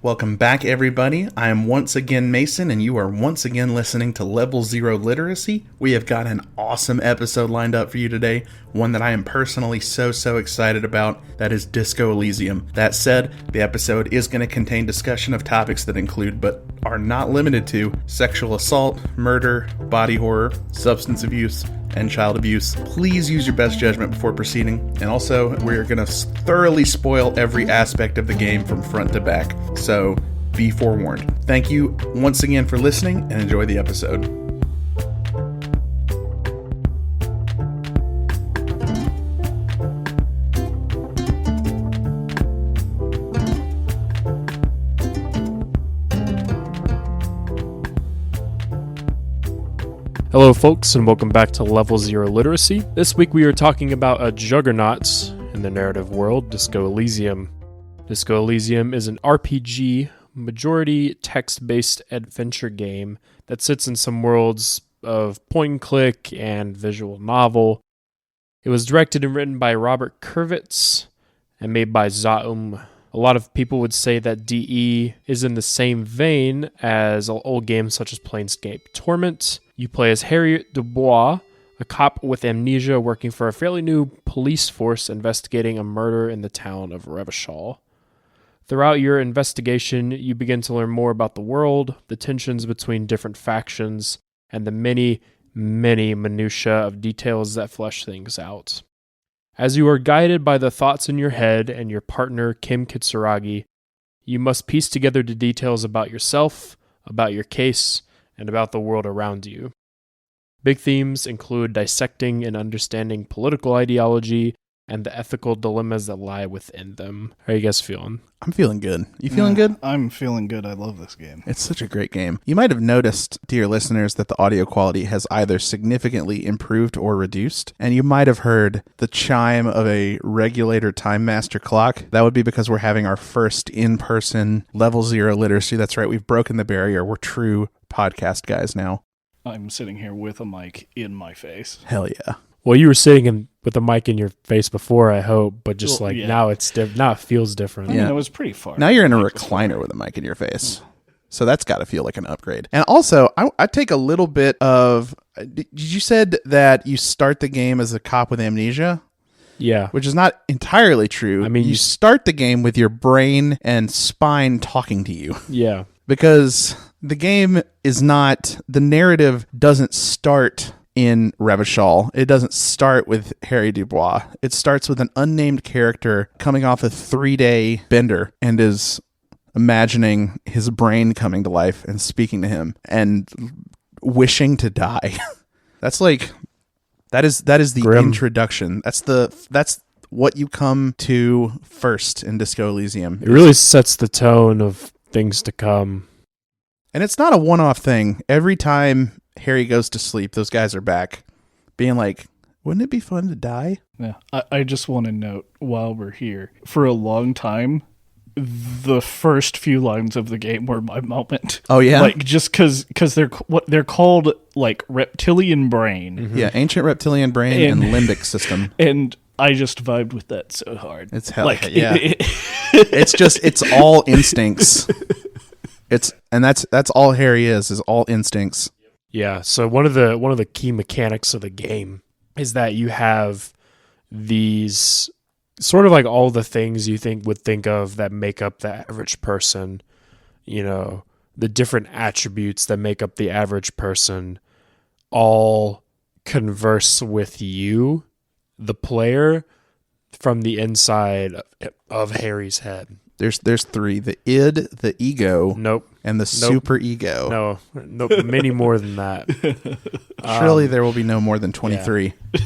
Welcome back, everybody. I am once again Mason, and you are once again listening to Level 0 Literacy. We have got an awesome episode lined up for you today, one that I am personally so excited about. That is Disco Elysium. That said, the episode is going to contain discussion of topics that include, but are not limited to, sexual assault, murder, body horror, substance abuse, and child abuse. Please use your best judgment before proceeding. And also, we're going to thoroughly spoil every aspect of the game from front to back. So, be forewarned. Thank you once again for listening, and enjoy the episode. Hello folks, and welcome back to Level 0 Literacy. This week we are talking about a juggernaut in the narrative world, Disco Elysium. Disco Elysium is an RPG, majority text-based adventure game that sits in some worlds of point-and-click and visual novel. It was directed and written by Robert Kurvitz and made by Zaum. A lot of people would say that DE is in the same vein as old games such as Planescape Torment. You play as Harriet Dubois, a cop with amnesia working for a fairly new police force investigating a murder in the town of Revachol. Throughout your investigation, you begin to learn more about the world, the tensions between different factions, and the many minutiae of details that flesh things out. As you are guided by the thoughts in your head and your partner, Kim Kitsuragi, you must piece together the details about yourself, about your case, and about the world around you. Big themes include dissecting and understanding political ideology and the ethical dilemmas that lie within them. How are you guys feeling? I'm feeling good. You feeling good? I'm feeling good. I love this game. It's such a great game. You might have noticed, dear listeners, that the audio quality has either significantly improved or reduced, and you might have heard the chime of a regulator time master clock. That would be because we're having our first in-person Level 0 Literacy. That's right, we've broken the barrier. We're true podcast guys now. I'm sitting here with a mic in my face. Hell yeah. Well, you were sitting with a mic in your face before, I hope, but just Well, yeah. now now it feels different. I mean, it was pretty far. Now you're in a recliner with a mic in your face. So that's got to feel like an upgrade. And also, I take a little bit of... You said that you start the game as a cop with amnesia? Yeah. Which is not entirely true. I mean, you start the game with your brain and spine talking to you. Yeah. Because the game is not... The narrative doesn't start in Revachol. It doesn't start with Harry Dubois. It starts with an unnamed character coming off a 3-day bender and is imagining his brain coming to life and speaking to him and wishing to die. That is the Grim. introduction. That's what you come to first in Disco Elysium. It really sets the tone of things to come. And it's not a one-off thing. Every time Harry goes to sleep, those guys are back being like, wouldn't it be fun to die? Yeah. I just want to note while we're here, for a long time, the first few lines of the game were my moment. Oh yeah, like just because they're called like reptilian brain. Mm-hmm. Yeah, ancient reptilian brain and limbic system. And I just vibed with that so hard. It's hell like, yeah. It's all instincts. That's all Harry is all instincts. Yeah, so one of the key mechanics of the game is that you have these sort of like all the things you would think of that make up the average person, you know, the different attributes that make up the average person all converse with you, the player, from the inside of Harry's head. There's three: the id, the ego, Nope. and the super ego. No, many more than that. Surely there will be no more than 23. Yeah.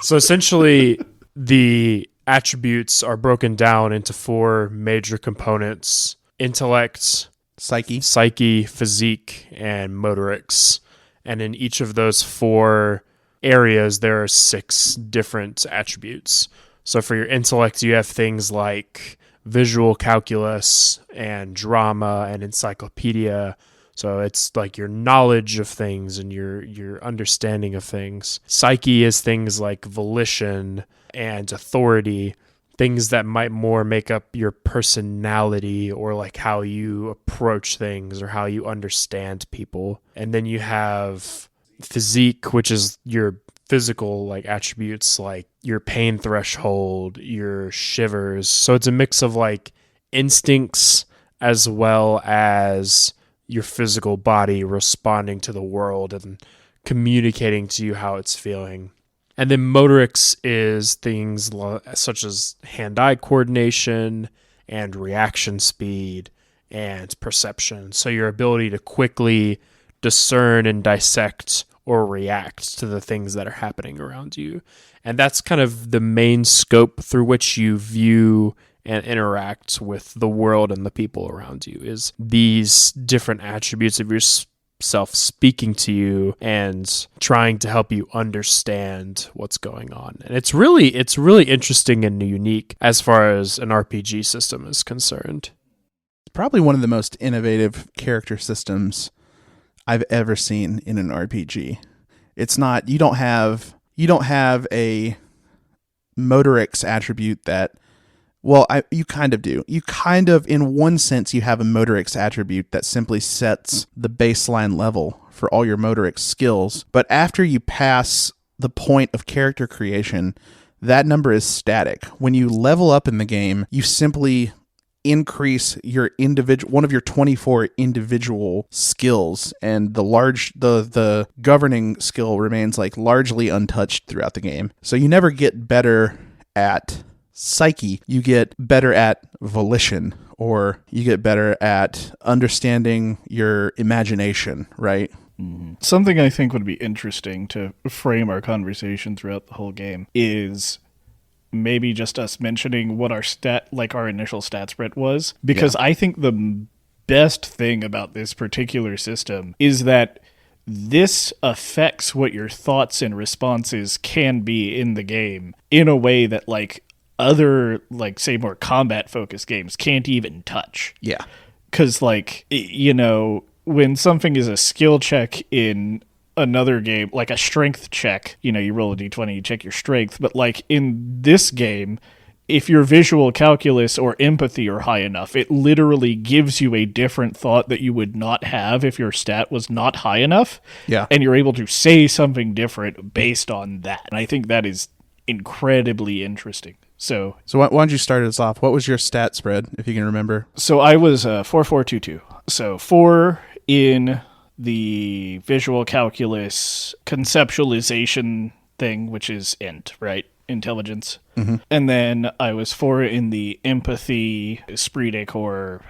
So essentially, the attributes are broken down into 4 major components: intellect, psyche, physique, and motorics. And in each of those 4 areas, there are 6 different attributes. So for your intellect, you have things like visual calculus and drama and encyclopedia. So it's like your knowledge of things and your understanding of things. Psyche is things like volition and authority. things that might more make up your personality or like how you approach things or how you understand people. And then you have physique, which is your physical like attributes, like your pain threshold, your shivers. So it's a mix of like instincts as well as your physical body responding to the world and communicating to you how it's feeling. And then motorics is things such as hand-eye coordination and reaction speed and perception. So your ability to quickly discern and dissect or react to the things that are happening around you. And that's kind of the main scope through which you view and interact with the world and the people around you, is these different attributes of yourself speaking to you and trying to help you understand what's going on. And it's really interesting and unique as far as an RPG system is concerned. It's probably one of the most innovative character systems I've ever seen in an RPG. It's not, you don't have a motorics attribute that, well, you kind of do. You kind of, in one sense, you have a motorics attribute that simply sets the baseline level for all your motorics skills. But after you pass the point of character creation, that number is static. When you level up in the game, you simply increase your one of your 24 individual skills, and the governing skill remains like largely untouched throughout the game. So you never get better at psyche, you get better at volition, or you get better at understanding your imagination, right? Mm-hmm. Something I think would be interesting to frame our conversation throughout the whole game is maybe just us mentioning what our initial stat spread was, because I think the best thing about this particular system is that this affects what your thoughts and responses can be in the game in a way that like other, like, say, more combat-focused games can't even touch. Yeah. Because, like, you know, when something is a skill check in another game, like a strength check, you know, you roll a d20, you check your strength, but, like, in this game, if your visual calculus or empathy are high enough, it literally gives you a different thought that you would not have if your stat was not high enough. Yeah. And you're able to say something different based on that. And I think that is incredibly interesting. So why don't you start us off? What was your stat spread, if you can remember? So I was 4422. So 4 in the visual calculus conceptualization thing, which is int, right? Intelligence. Mm-hmm. And then I was 4 in the empathy esprit de corps.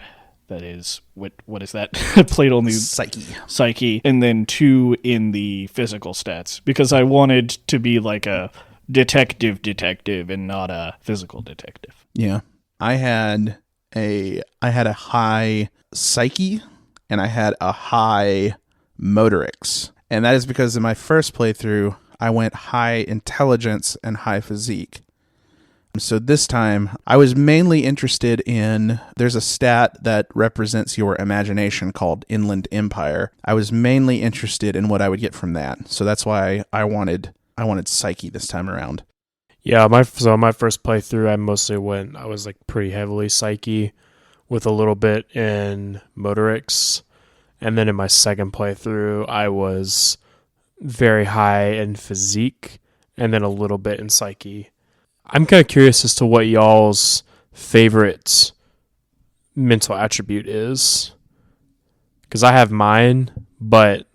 That is, what is that? Played only psyche. And then 2 in the physical stats, because I wanted to be like a detective and not a physical detective. Yeah. I had a high psyche and I had a high motorics. And that is because in my first playthrough, I went high intelligence and high physique. So this time, I was mainly interested in, there's a stat that represents your imagination called Inland Empire. I was mainly interested in what I would get from that. So that's why I wanted psyche this time around. Yeah, my first playthrough, I was like pretty heavily psyche with a little bit in motorics. And then in my second playthrough, I was very high in physique and then a little bit in psyche. I'm kind of curious as to what y'all's favorite mental attribute is, because I have mine, but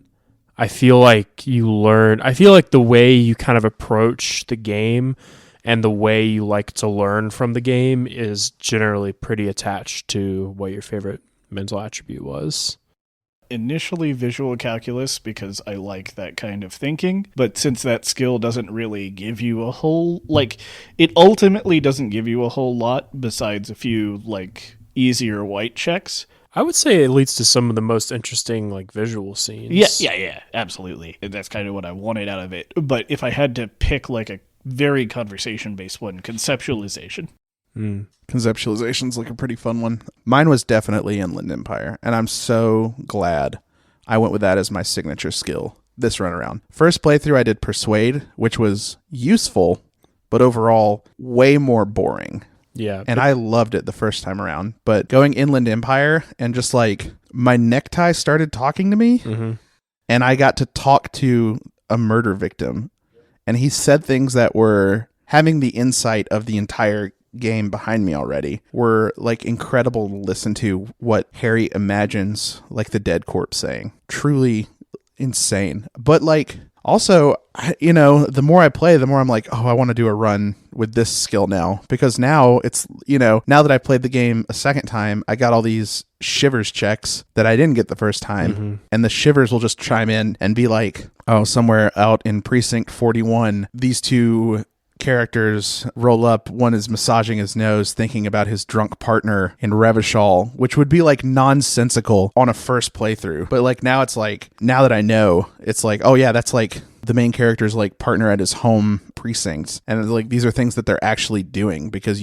I feel like the way you kind of approach the game and the way you like to learn from the game is generally pretty attached to what your favorite mental attribute was. Initially visual calculus, because I like that kind of thinking, but since that skill doesn't really give you a whole, like, it ultimately doesn't give you a whole lot besides a few, like, easier white checks. I would say it leads to some of the most interesting, like, visual scenes. Yeah, absolutely. That's kind of what I wanted out of it. But if I had to pick, like, a very conversation-based one, conceptualization. Conceptualization's like a pretty fun one. Mine was definitely Inland Empire, and I'm so glad I went with that as my signature skill this run around. First playthrough, I did Persuade, which was useful, but overall way more boring. Yeah. And I loved it the first time around. But going Inland Empire and just like my necktie started talking to me, and I got to talk to a murder victim. And he said things that were having the insight of the entire game behind me already, were like incredible to listen to what Harry imagines like the dead corpse saying. Truly insane. But like also, the more I play, the more I'm like, oh, I want to do a run with this skill now, because now it's, now that I played the game a second time, I got all these shivers checks that I didn't get the first time. And the shivers will just chime in and be like, oh, somewhere out in precinct 41, these two characters roll up. One is massaging his nose, thinking about his drunk partner in Revachol, which would be like nonsensical on a first playthrough. But like now it's like, now that I know, it's like, oh yeah, that's like the main character's like partner at his home precinct. And like these are things that they're actually doing because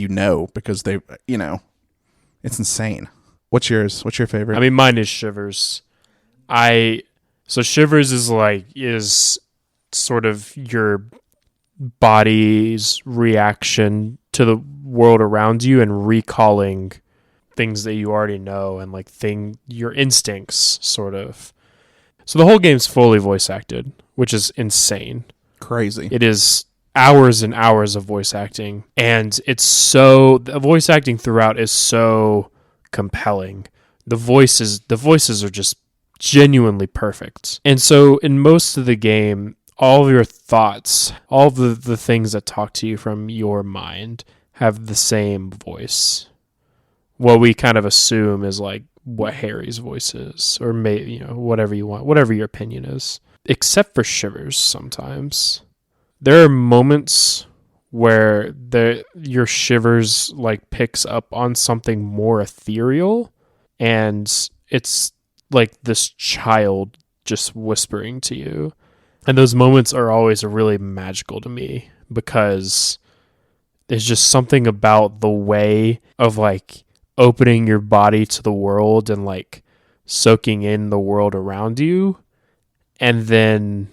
because they, it's insane. What's yours? What's your favorite? I mean, mine is Shivers. So Shivers is sort of your body's reaction to the world around you and recalling things that you already know and like your instincts sort of. So the whole game's fully voice acted, which is insane. Crazy. It is hours and hours of voice acting, and the voice acting throughout is so compelling. The voices are just genuinely perfect. And so in most of the game, all of your thoughts, all of the things that talk to you from your mind have the same voice. What we kind of assume is like what Harry's voice is, or whatever you want, whatever your opinion is. Except for Shivers sometimes. There are moments where your Shivers like picks up on something more ethereal, and it's like this child just whispering to you. And those moments are always really magical to me because there's just something about the way of like opening your body to the world and like soaking in the world around you, and then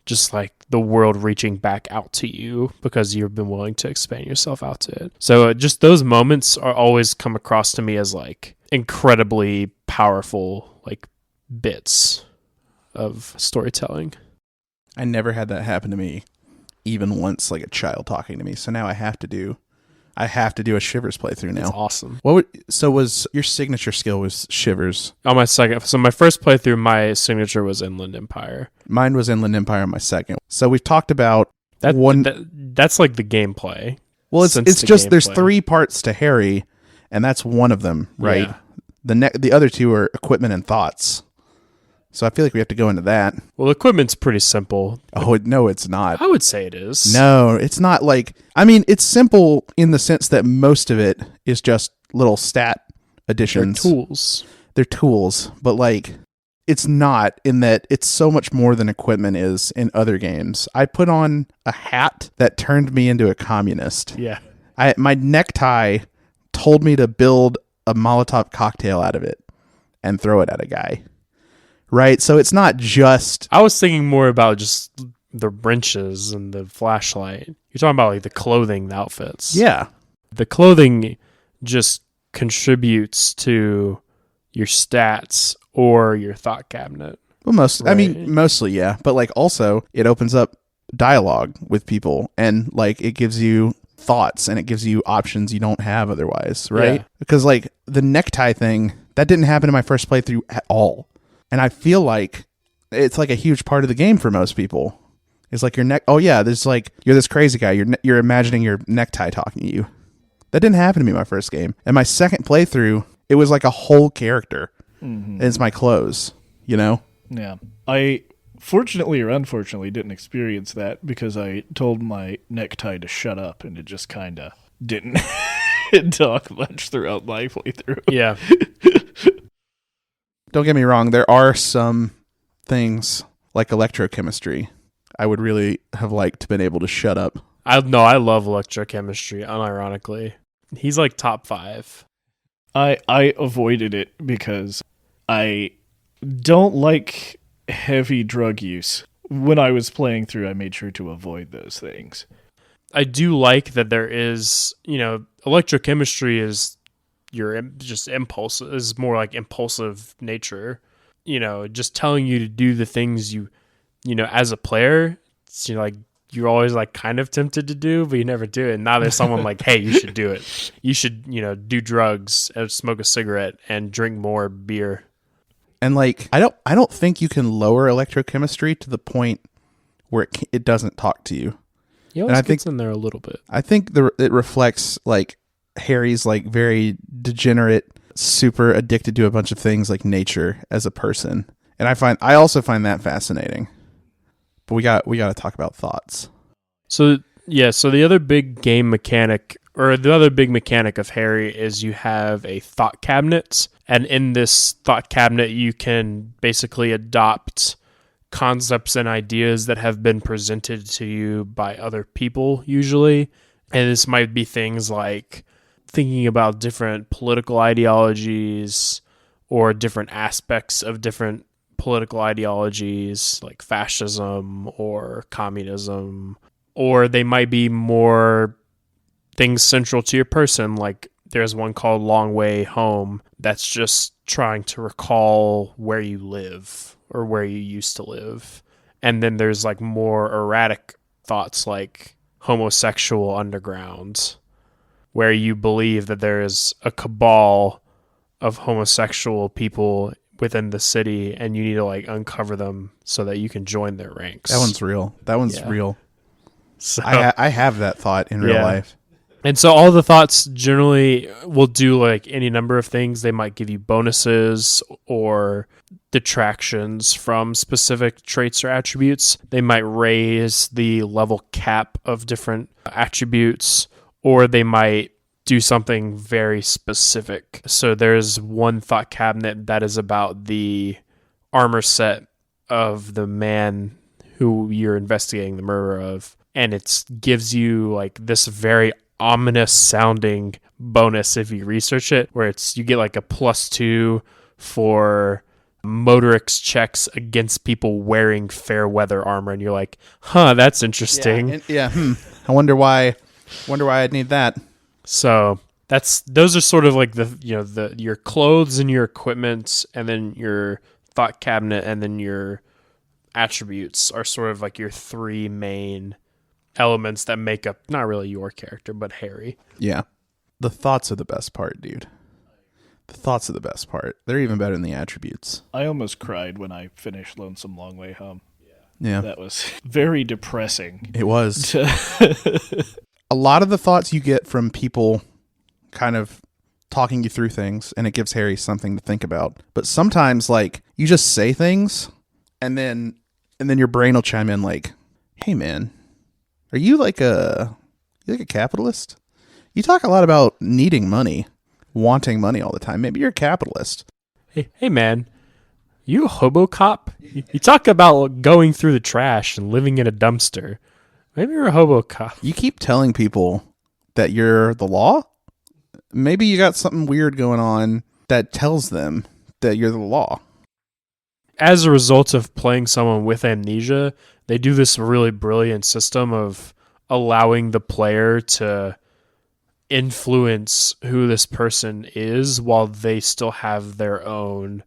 just like the world reaching back out to you because you've been willing to expand yourself out to it. So just those moments are always come across to me as like incredibly powerful like bits of storytelling. I never had that happen to me even once, like a child talking to me. So now I have to do a Shivers playthrough now. That's awesome. Was your signature skill was Shivers? On my second, so my first playthrough, my signature was Inland Empire. Mine was Inland Empire on my second. So we've talked about that's like the gameplay. Well, it's just there's 3 parts to Harry, and that's one of them, right? Yeah. The other 2 are equipment and thoughts. So I feel like we have to go into that. Well, equipment's pretty simple. Oh, no, it's not. I would say it is. No, it's not like... I mean, it's simple in the sense that most of it is just little stat additions. They're tools, but like... It's not, in that it's so much more than equipment is in other games. I put on a hat that turned me into a communist. Yeah. My necktie told me to build a Molotov cocktail out of it and throw it at a guy. Right? So it's not just... I was thinking more about just the wrenches and the flashlight. You're talking about like the clothing, the outfits. Yeah. The clothing just contributes to your stats or your thought cabinet. Well, mostly, yeah. But like also it opens up dialogue with people, and like it gives you thoughts and it gives you options you don't have otherwise, right? Yeah. Because like the necktie thing, that didn't happen in my first playthrough at all. And I feel like it's like a huge part of the game for most people. It's like your neck. Oh yeah, there's like you're this crazy guy. You're imagining your necktie talking to you. That didn't happen to me in my first game. And my second playthrough, it was like a whole character. Mm-hmm. It's my clothes, Yeah. I fortunately or unfortunately didn't experience that because I told my necktie to shut up, and it just kind of didn't talk much throughout my playthrough. Yeah. Don't get me wrong, there are some things like electrochemistry I would really have liked to been able to shut up. I love electrochemistry, unironically. He's like top 5. I avoided it because I don't like heavy drug use. When I was playing through, I made sure to avoid those things. I do like that there is, electrochemistry is your just impulse, is more like impulsive nature, just telling you to do the things as a player, it's, like you're always like kind of tempted to do, but you never do it. And now there's someone like, hey, you should do it. You should, do drugs and smoke a cigarette and drink more beer. And like, I don't think you can lower electrochemistry to the point where it doesn't talk to you. He always gets in there a little bit. I think it reflects like Harry's like very degenerate, super addicted to a bunch of things like nature as a person. And I also find that fascinating. But we got to talk about thoughts. So the other big game mechanic, or the other big mechanic of Harry, is you have a thought cabinet. And in this thought cabinet, you can basically adopt concepts and ideas that have been presented to you by other people, usually. And this might be things like thinking about different political ideologies or different aspects of different political ideologies, like fascism or communism. Or they might be more things central to your person, like there's one called Long Way Home that's just trying to recall where you live or where you used to live. And then there's like more erratic thoughts like homosexual underground, where you believe that there is a cabal of homosexual people within the city and you need to like uncover them so that you can join their ranks. That one's real. Real. So, I have that thought in real life. And so all the thoughts generally will do like any number of things. They might give you bonuses or detractions from specific traits or attributes. They might raise the level cap of different attributes, or they might do something very specific. So there's one thought cabinet that is about the armor set of the man who you're investigating the murder of. And it gives you like this very ominous sounding bonus if you research it, where you get like a +2 for motorics checks against people wearing fair weather armor, and you're like, that's interesting. I wonder why I'd need that. So those are sort of like your clothes and your equipment, and then your thought cabinet, and then your attributes are sort of like your three main elements that make up not really your character, but Harry. Yeah. The thoughts are the best part, dude. The thoughts are the best part. They're even better than the attributes. I almost cried when I finished Lonesome Long Way Home. Yeah. That was very depressing. It was. A lot of the thoughts you get from people kind of talking you through things, and it gives Harry something to think about. But sometimes, like, you just say things, and then your brain will chime in like, hey, man, are you like a capitalist? You talk a lot about needing money, wanting money all the time. Maybe you're a capitalist. Hey man, you a hobo cop? You talk about going through the trash and living in a dumpster. Maybe you're a hobo cop. You keep telling people that you're the law. Maybe you got something weird going on that tells them that you're the law. As a result of playing someone with amnesia, they do this really brilliant system of allowing the player to influence who this person is while they still have their own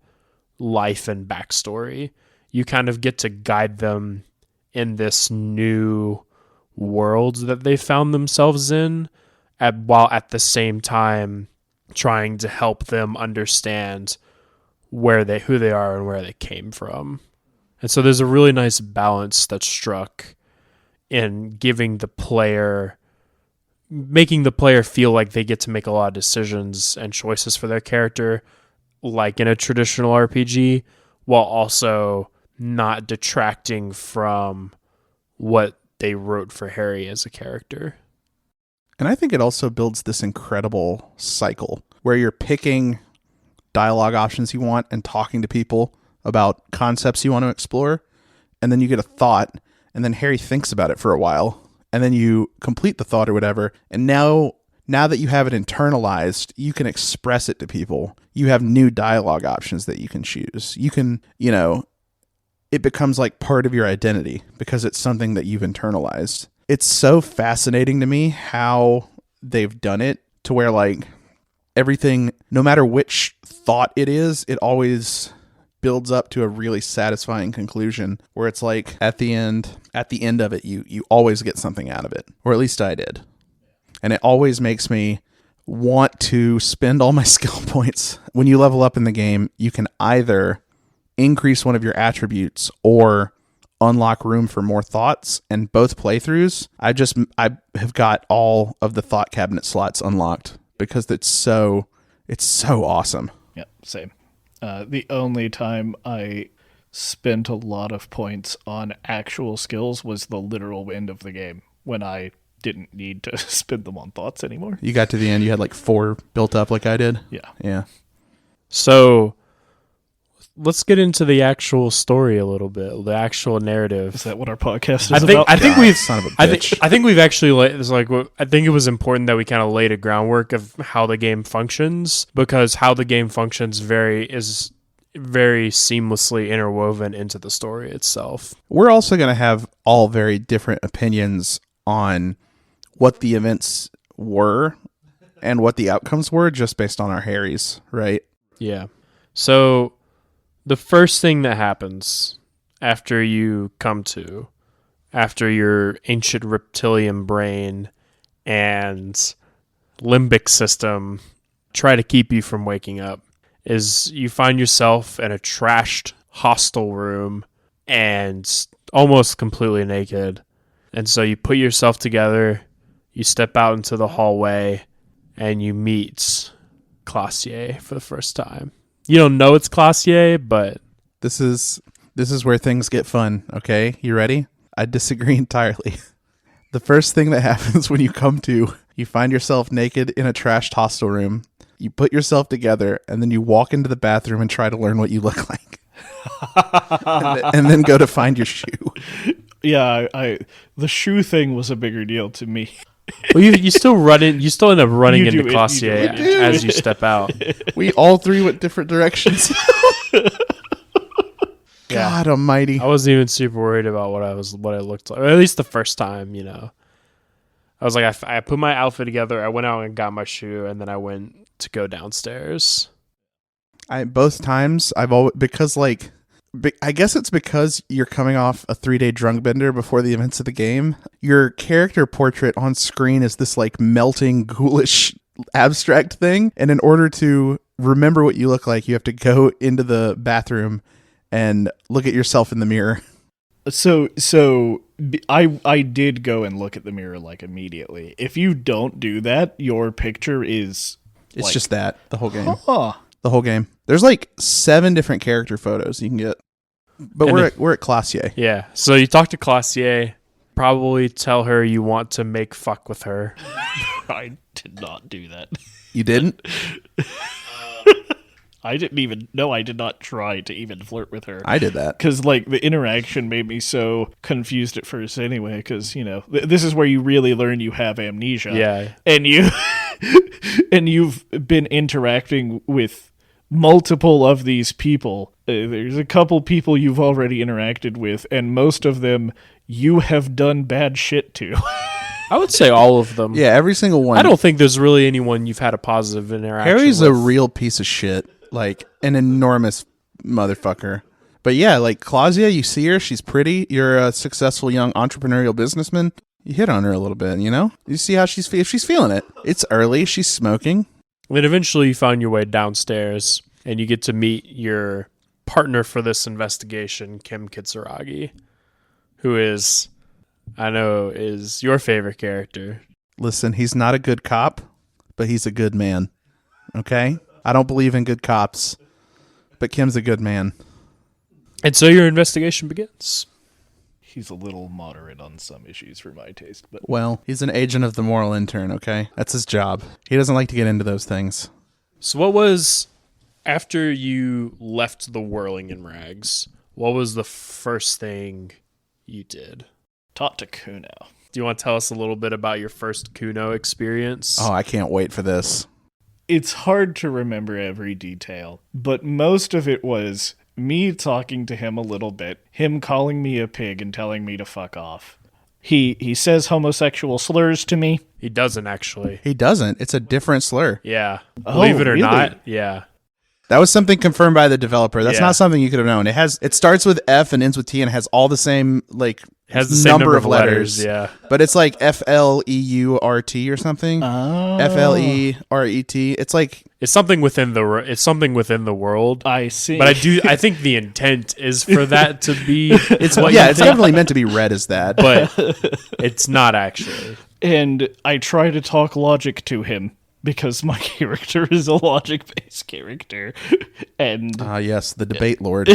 life and backstory. You kind of get to guide them in this new world that they found themselves in, while at the same time trying to help them understand who they are and where they came from. And so there's a really nice balance that's struck in making the player feel like they get to make a lot of decisions and choices for their character, like in a traditional RPG, while also not detracting from what they wrote for Harry as a character. And I think it also builds this incredible cycle where you're picking dialogue options you want and talking to people about concepts you want to explore, and then you get a thought, and then Harry thinks about it for a while, and then you complete the thought or whatever, and now that you have it internalized, you can express it to people. You have new dialogue options that you can choose. You can, it becomes like part of your identity because it's something that you've internalized. It's so fascinating to me how they've done it to where like everything, no matter which thought it is, it always builds up to a really satisfying conclusion where it's like at the end of it, you always get something out of it, or at least I did. And it always makes me want to spend all my skill points. When you level up in the game, you can either increase one of your attributes or unlock room for more thoughts. And both playthroughs, I have got all of the thought cabinet slots unlocked because it's so awesome. Yep, same. The only time I spent a lot of points on actual skills was the literal end of the game, when I didn't need to spend them on thoughts anymore. You got to the end, you had like 4 built up like I did? Yeah. So let's get into the actual story a little bit, the actual narrative. Is that what our podcast is about? I think we've son of a bitch. I think we've actually I think it was important that we kind of laid a groundwork of how the game functions, because how the game functions is very seamlessly interwoven into the story itself. We're also going to have all very different opinions on what the events were and what the outcomes were just based on our Harrys, right? Yeah. So the first thing that happens after your ancient reptilian brain and limbic system try to keep you from waking up is you find yourself in a trashed hostel room and almost completely naked. And so you put yourself together, you step out into the hallway, and you meet Classier for the first time. You don't know it's Classier, but this is where things get fun, okay? You ready? I disagree entirely. The first thing that happens when you find yourself naked in a trashed hostel room, you put yourself together, and then you walk into the bathroom and try to learn what you look like. and then go to find your shoe. Yeah, the shoe thing was a bigger deal to me. Well, you still end up running into Classier you as you step out. We all three went different directions. God almighty. I wasn't even super worried about what I looked like. Or at least the first time, you know. I was like, I put my outfit together, I went out and got my shoe, and then I went to go downstairs. Both times I've always, because like, I guess it's because you're coming off a 3-day drunk bender before the events of the game. Your character portrait on screen is this like melting, ghoulish, abstract thing. And in order to remember what you look like, you have to go into the bathroom and look at yourself in the mirror. So I did go and look at the mirror like immediately. If you don't do that, your picture is it's just that the whole game. Huh. The whole game. There's like 7 different character photos you can get. But we're at Classier. Yeah. So you talk to Classier, probably tell her you want to make fuck with her. I did not do that. You didn't? I did not try to even flirt with her. I did that. Because, like, the interaction made me so confused at first anyway, because, you know, this is where you really learn you have amnesia. Yeah. And you've been interacting with multiple of these people. There's a couple people you've already interacted with, and most of them you have done bad shit to. I would say all of them. Yeah, every single one. I don't think there's really anyone you've had a positive interaction Harry's with. a real piece of shit. Like, an enormous motherfucker. But yeah, like, Claudia, you see her, she's pretty. You're a successful young entrepreneurial businessman. You hit on her a little bit, you know? You see how if she's feeling it. It's early, she's smoking. Then eventually you find your way downstairs, and you get to meet your partner for this investigation, Kim Kitsuragi, who is your favorite character. Listen, he's not a good cop, but he's a good man. Okay? I don't believe in good cops, but Kim's a good man. And so your investigation begins. He's a little moderate on some issues for my taste, but well, he's an agent of the moral intern, okay? That's his job. He doesn't like to get into those things. So what was, after you left the Whirling in Rags, what was the first thing you did? Talk to Kuno. Do you want to tell us a little bit about your first Kuno experience? Oh, I can't wait for this. It's hard to remember every detail, but most of it was me talking to him a little bit, him calling me a pig and telling me to fuck off. He says homosexual slurs to me. He doesn't actually. He doesn't. It's a different slur. Yeah. Oh, Believe it or really? not. Yeah. That was something confirmed by the developer. That's Yeah. not something you could have known. It starts with F and ends with T and has all the same Has the same number of letters. Yeah. But it's like FLEURT or something. Oh. FLERET. It's something within the world. I see. But I think the intent is for that to be It's what yeah, you it's think, definitely meant to be read as that. but it's not actually. And I try to talk logic to him because my character is a logic-based character. And Yes, the debate lord.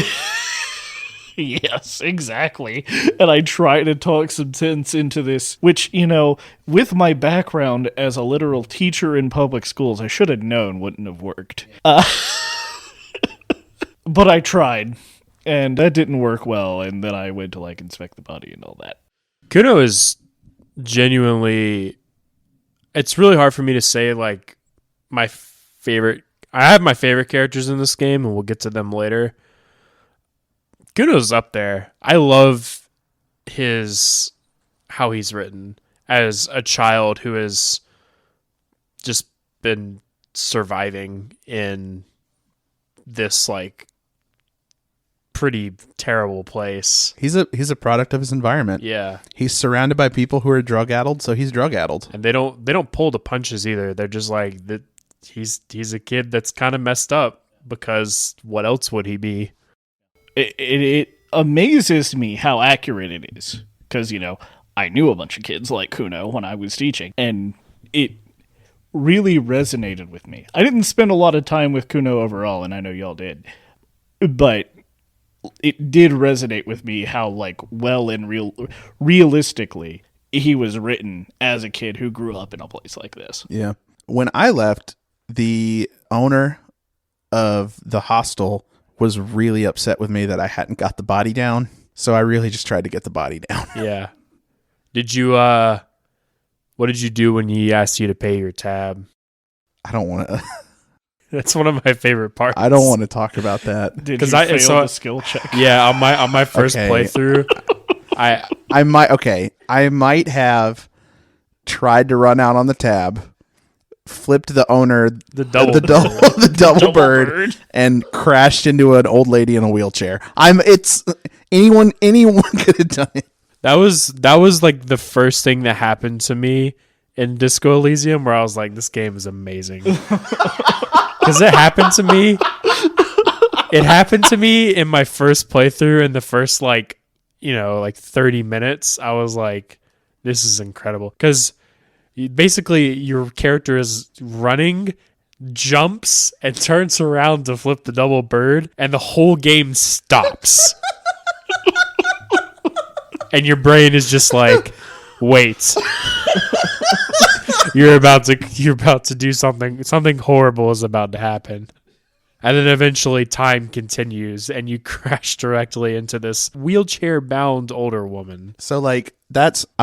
yes, exactly. And I try to talk some sense into this, which, with my background as a literal teacher in public schools, I should have known wouldn't have worked. But I tried, and that didn't work well, and then I went to, inspect the body and all that. Kuno is genuinely... It's really hard for me to say, my favorite... I have my favorite characters in this game, and we'll get to them later. Kuno's up there. I love how he's written as a child who has just been surviving in this pretty terrible place. He's a product of his environment. Yeah. He's surrounded by people who are drug addled, so he's drug addled. And they don't pull the punches either. They're just that he's a kid that's kind of messed up, because what else would he be? It amazes me how accurate it is, because, I knew a bunch of kids like Kuno when I was teaching, and it really resonated with me. I didn't spend a lot of time with Kuno overall, and I know y'all did, but it did resonate with me how, well and realistically he was written as a kid who grew up in a place like this. Yeah. When I left, the owner of the hostel was really upset with me that I hadn't got the body down. So I really just tried to get the body down. Yeah. Did you, what did you do when he asked you to pay your tab? I don't want to. That's one of my favorite parts. I don't want to talk about that. Did you fail the skill check? Yeah, on my first Okay. playthrough, I might have tried to run out on the tab, flipped the owner the double the double bird, and crashed into an old lady in a wheelchair. Anyone could have done it. That was the first thing that happened to me in Disco Elysium, where I was like, this game is amazing. Because it happened to me. It happened to me in my first playthrough. In the first 30 minutes, I was like, this is incredible. Because basically your character is running, jumps, and turns around to flip the double bird, and the whole game stops. And your brain is just like, wait. You're about to do something horrible is about to happen. And then eventually time continues and you crash directly into this wheelchair bound older woman. So I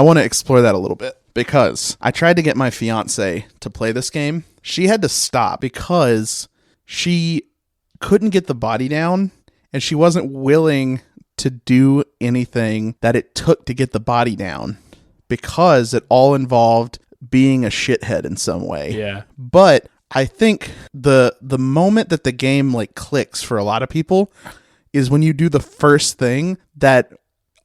want to explore that a little bit, because I tried to get my fiance to play this game. She had to stop because she couldn't get the body down, and she wasn't willing to do anything that it took to get the body down, because it all involved being a shithead in some way. Yeah. But I think the moment that the game clicks for a lot of people is when you do the first thing that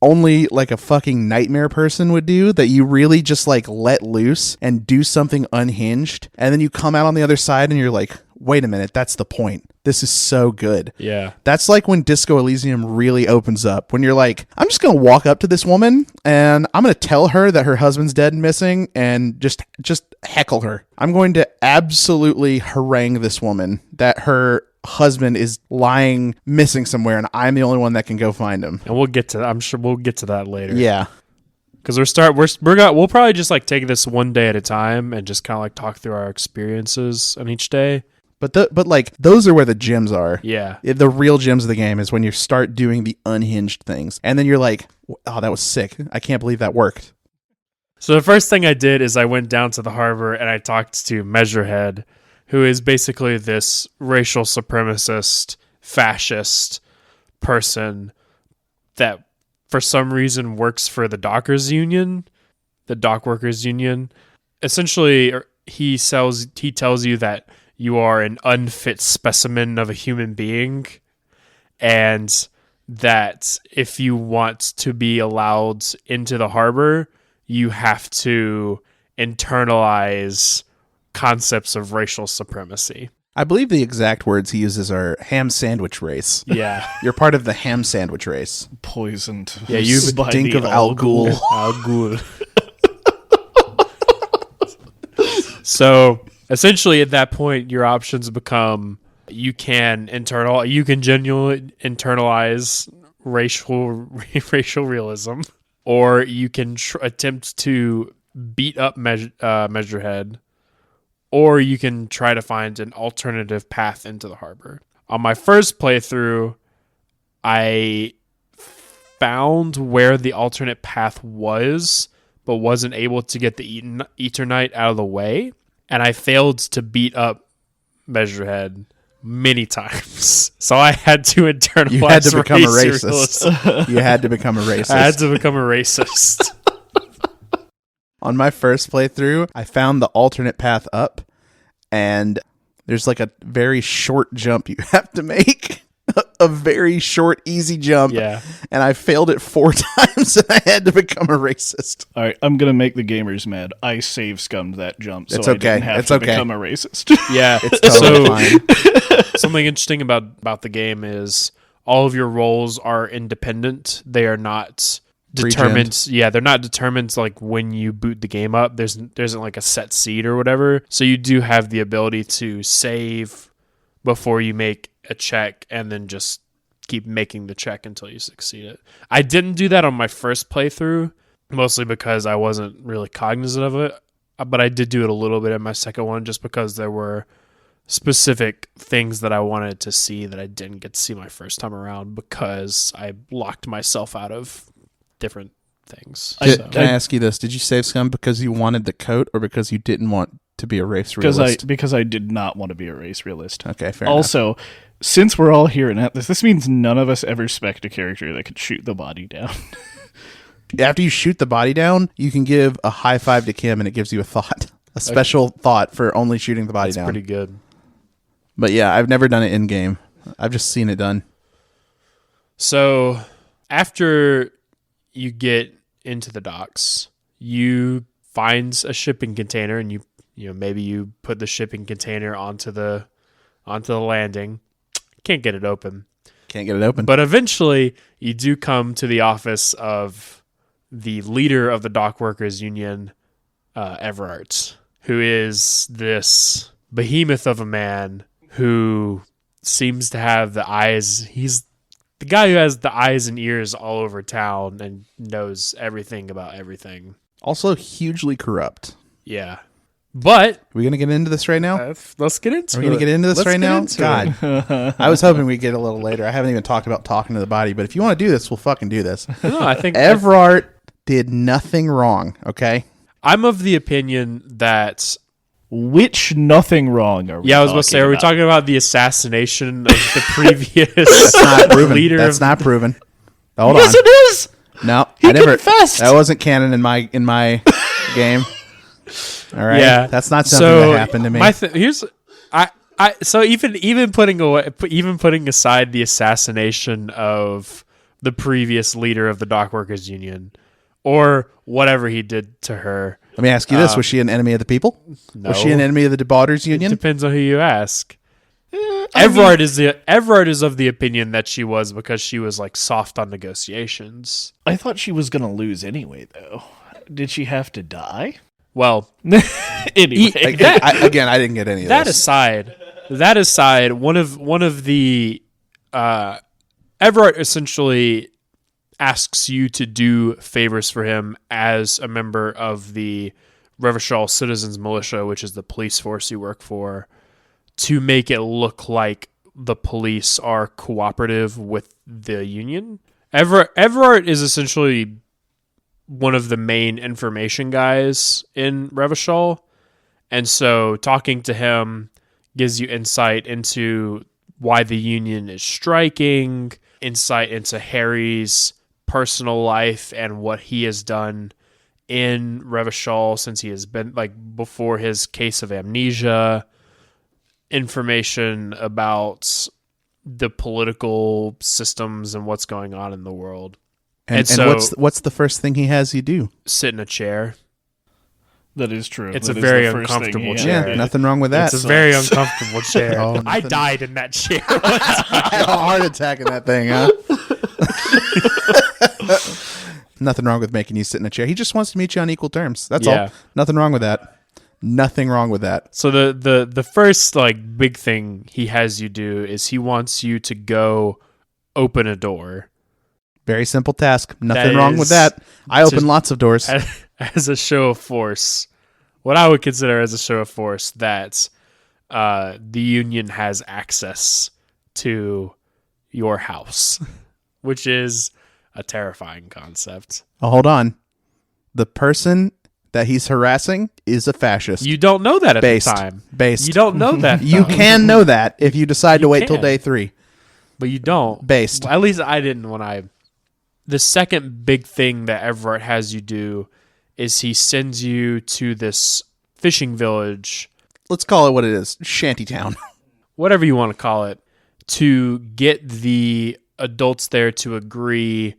only a fucking nightmare person would do, that you really just let loose and do something unhinged, and then you come out on the other side and you're like, wait a minute, that's the point. This is so good. Yeah. That's when Disco Elysium really opens up. When you're like, I'm just going to walk up to this woman and I'm going to tell her that her husband's dead and missing, and just heckle her. I'm going to absolutely harangue this woman that her husband is lying missing somewhere, and I'm the only one that can go find him. And I'm sure we'll get to that later. Yeah. Because we'll probably just take this one day at a time and just kind of talk through our experiences on each day. But those are where the gems are. Yeah. The real gems of the game is when you start doing the unhinged things. And then you're like, oh, that was sick. I can't believe that worked. So the first thing I did is I went down to the harbor and I talked to Measurehead, who is basically this racial supremacist, fascist person that for some reason works for the dockers union, the dock workers union. Essentially, he tells you that you are an unfit specimen of a human being, and that if you want to be allowed into the harbor, you have to internalize concepts of racial supremacy. I believe the exact words he uses are ham sandwich race. Yeah. You're part of the ham sandwich race. Poisoned. Yeah, you stink of Al Ghul. Al Ghul. So essentially at that point, your options become you can genuinely internalize racial realism, or you can attempt to beat up Measurehead, or you can try to find an alternative path into the harbor. On my first playthrough, I found where the alternate path was, but wasn't able to get the Eternite out of the way, and I failed to beat up Measurehead many times. So I had to internalize. You had to become a racist. You had to become a racist. I had to become a racist. On my first playthrough, I found the alternate path up, and there's like a very short jump you have to make. A very short, easy jump. Yeah. And I failed it 4 times, and I had to become a racist. All right, I'm gonna make the gamers mad. I save scummed that jump, so It's I okay. didn't have It's to okay. become a racist. Yeah. It's totally fine. Something interesting about the game is all of your roles are independent. They are not determined. Pre-gemmed. Yeah, they're not determined like when you boot the game up. There isn't like a set seed or whatever. So you do have the ability to save before you make a check and then just keep making the check until you succeed it. I didn't do that on my first playthrough, mostly because I wasn't really cognizant of it, but I did do it a little bit in my second one just because there were specific things that I wanted to see that I didn't get to see my first time around because I locked myself out of different things. Can I ask you this? Did you save scum because you wanted the coat or because you didn't want to be a race realist? Because I did not want to be a race realist. Okay, fair enough. Also, since we're all here and at this means none of us ever spec'd a character that could shoot the body down. After you shoot the body down, you can give a high five to Kim, and it gives you a thought. A special thought for only shooting the body down. Pretty good. But yeah, I've never done it in game. I've just seen it done. So after you get into the docks, you find a shipping container, and you maybe you put the shipping container onto the landing. Can't get it open. Can't get it open. But eventually, you do come to the office of the leader of the dock workers union, Everart, who is this behemoth of a man who seems to have the eyes. He's the guy who has the eyes and ears all over town and knows everything about everything. Also hugely corrupt. Yeah. But Are we going to get into this right now? let's get into it. Are we going to get into this Let's right get now? into God. I was hoping we'd get a little later. I haven't even talked about talking to the body, but if you want to do this, we'll fucking do this. No, I think Everart did nothing wrong, okay? I'm of the opinion that Which nothing wrong are we I was about to say, are we about? talking about the assassination of the previous That's not proven. leader? That's not proven. Hold Yes, on. it is! No, He I never. confessed! That wasn't canon in my game. All right, Yeah, that's not something that happened to me. So even putting aside the assassination of the previous leader of the dock workers union, or whatever he did to her. Let me ask you this: was she an enemy of the people? No. Was she an enemy of the debatters union? Depends on who you ask. Everard is of the opinion that she was because she was like soft on negotiations. I thought she was going to lose anyway, though. Did she have to die? Well, Anyway. I didn't get any of that this. aside, one of the Everard essentially asks you to do favors for him as a member of the Revachol Citizens Militia, which is the police force you work for, to make it look like the police are cooperative with the union. Everard is essentially one of the main information guys in Revachol, and so talking to him gives you insight into why the union is striking, insight into Harry's personal life and what he has done in Revachol since he has been, like, before his case of amnesia, information about the political systems and what's going on in the world. And so, what's the first thing he has you do? sit in a chair. That is true. It's That a is very the first thing uncomfortable he chair. had. Yeah, nothing wrong with that. It's a very uncomfortable chair. Oh, I nothing- died in that chair. I had a heart attack in that thing, huh? Nothing wrong with making you sit in a chair. He just wants to meet you on equal terms. That's Yeah. all. Nothing wrong with that. Nothing wrong with that. So the first, like, big thing he has you do is he wants you to go open a door. Very simple task. Nothing That wrong with is that. I open just- lots of doors. As a show of force, what I would consider as a show of force, that the Union has access to your house, which is a terrifying concept. Oh, hold on. The person that he's harassing is a fascist. You don't know that at Based. the time. Based. You don't know that. You though. can know that if you decide to wait till can. day 3. But you don't. Based. Well, at least I didn't when I... The second big thing that Everett has you do is he sends you to this fishing village, Let's call it what it is. Shantytown. whatever you want to call it, to get the adults there to agree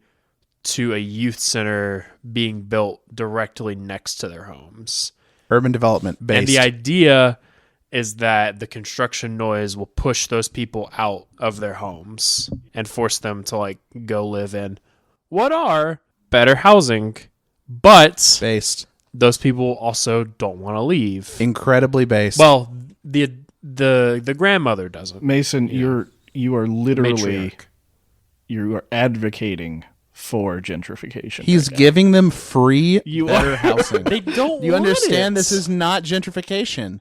to a youth center being built directly next to their homes. Urban development. Based. And the idea is that the construction noise will push those people out of their homes and force them to, like, go live in what are better housing, but Based. those people also don't want to leave. Incredibly based. Well, the grandmother doesn't. Mason, you are literally Matriarch. you are advocating for gentrification. he's right now. giving them free You better are. housing. They don't. You want understand it. this is not gentrification.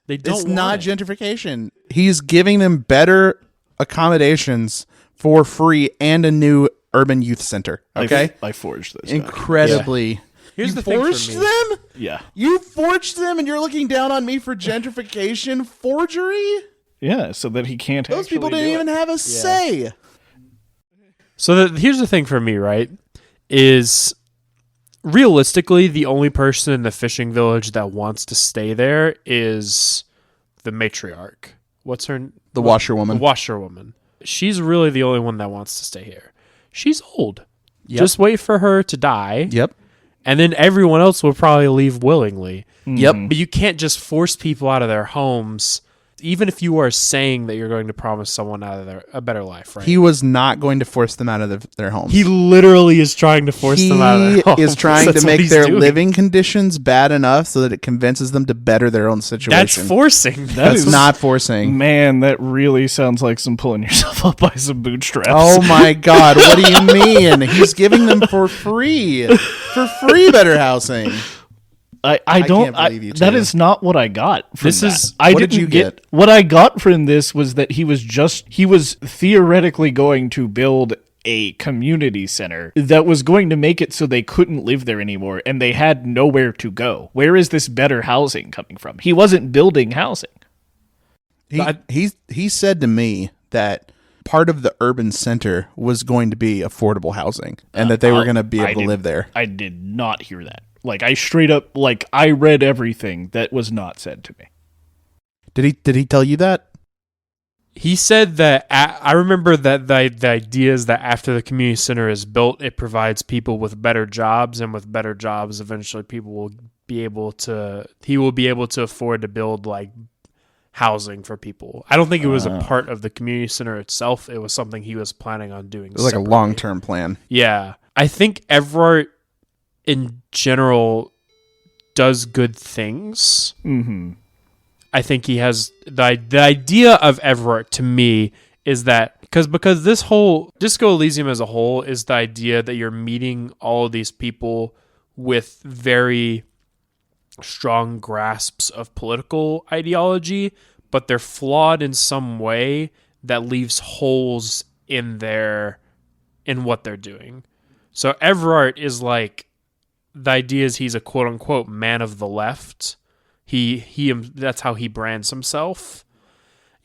They don't. It's want not it. gentrification. He's giving them better accommodations for free and a new urban youth center. Okay? I forged this. Incredibly. Here's You the thing for forged me. them? Yeah. You forged them and you're looking down on me for gentrification forgery? Yeah, so that he can't Those actually people didn't do even it. have a say. So here's the thing for me, right? Is realistically the only person in the fishing village that wants to stay there is the matriarch. What's her? The washerwoman. The washerwoman. She's really the only one that wants to stay here. She's old. Yep. Just wait for her to die, Yep. and then everyone else will probably leave willingly. Yep. But you can't just force people out of their homes, even if you are saying that you're going to promise someone out of a better life, right? He was not going to force them out of their homes. He literally is trying to force them out of their homes. He is trying That's to what make he's their doing. living conditions bad enough so that it convinces them to better their own situation. That's forcing. That's is- not forcing. Man, that really sounds like some pulling yourself up by some bootstraps. Oh my God! What do you mean? He's giving them for free better housing. I don't. can't believe you that two. is not what I got. From This that. is- I what did didn't you get? What I got from this was that he was theoretically going to build a community center that was going to make it so they couldn't live there anymore, and they had nowhere to go. Where is this better housing coming from? He wasn't building housing. He said to me that part of the urban center was going to be affordable housing, and that they were going to be able to live there. I did not hear that. Like, I straight up, like, I read everything that was not said to me. Did he tell you that? He said that I remember that the idea is that after the community center is built, it provides people with better jobs, and with better jobs, eventually people will be able to. He will be able to afford to build, like, housing for people. I don't think it was a part of the community center itself. It was something he was planning on doing. It was like a separately. long-term plan. Yeah, I think Everett in general does good things. Mm-hmm. I think he has the idea of Everett to me is that because this whole Disco Elysium as a whole is the idea that you're meeting all of these people with very strong grasps of political ideology, but they're flawed in some way that leaves holes in what they're doing. So Everett is like, the idea is he's a quote unquote man of the left. He that's how he brands himself.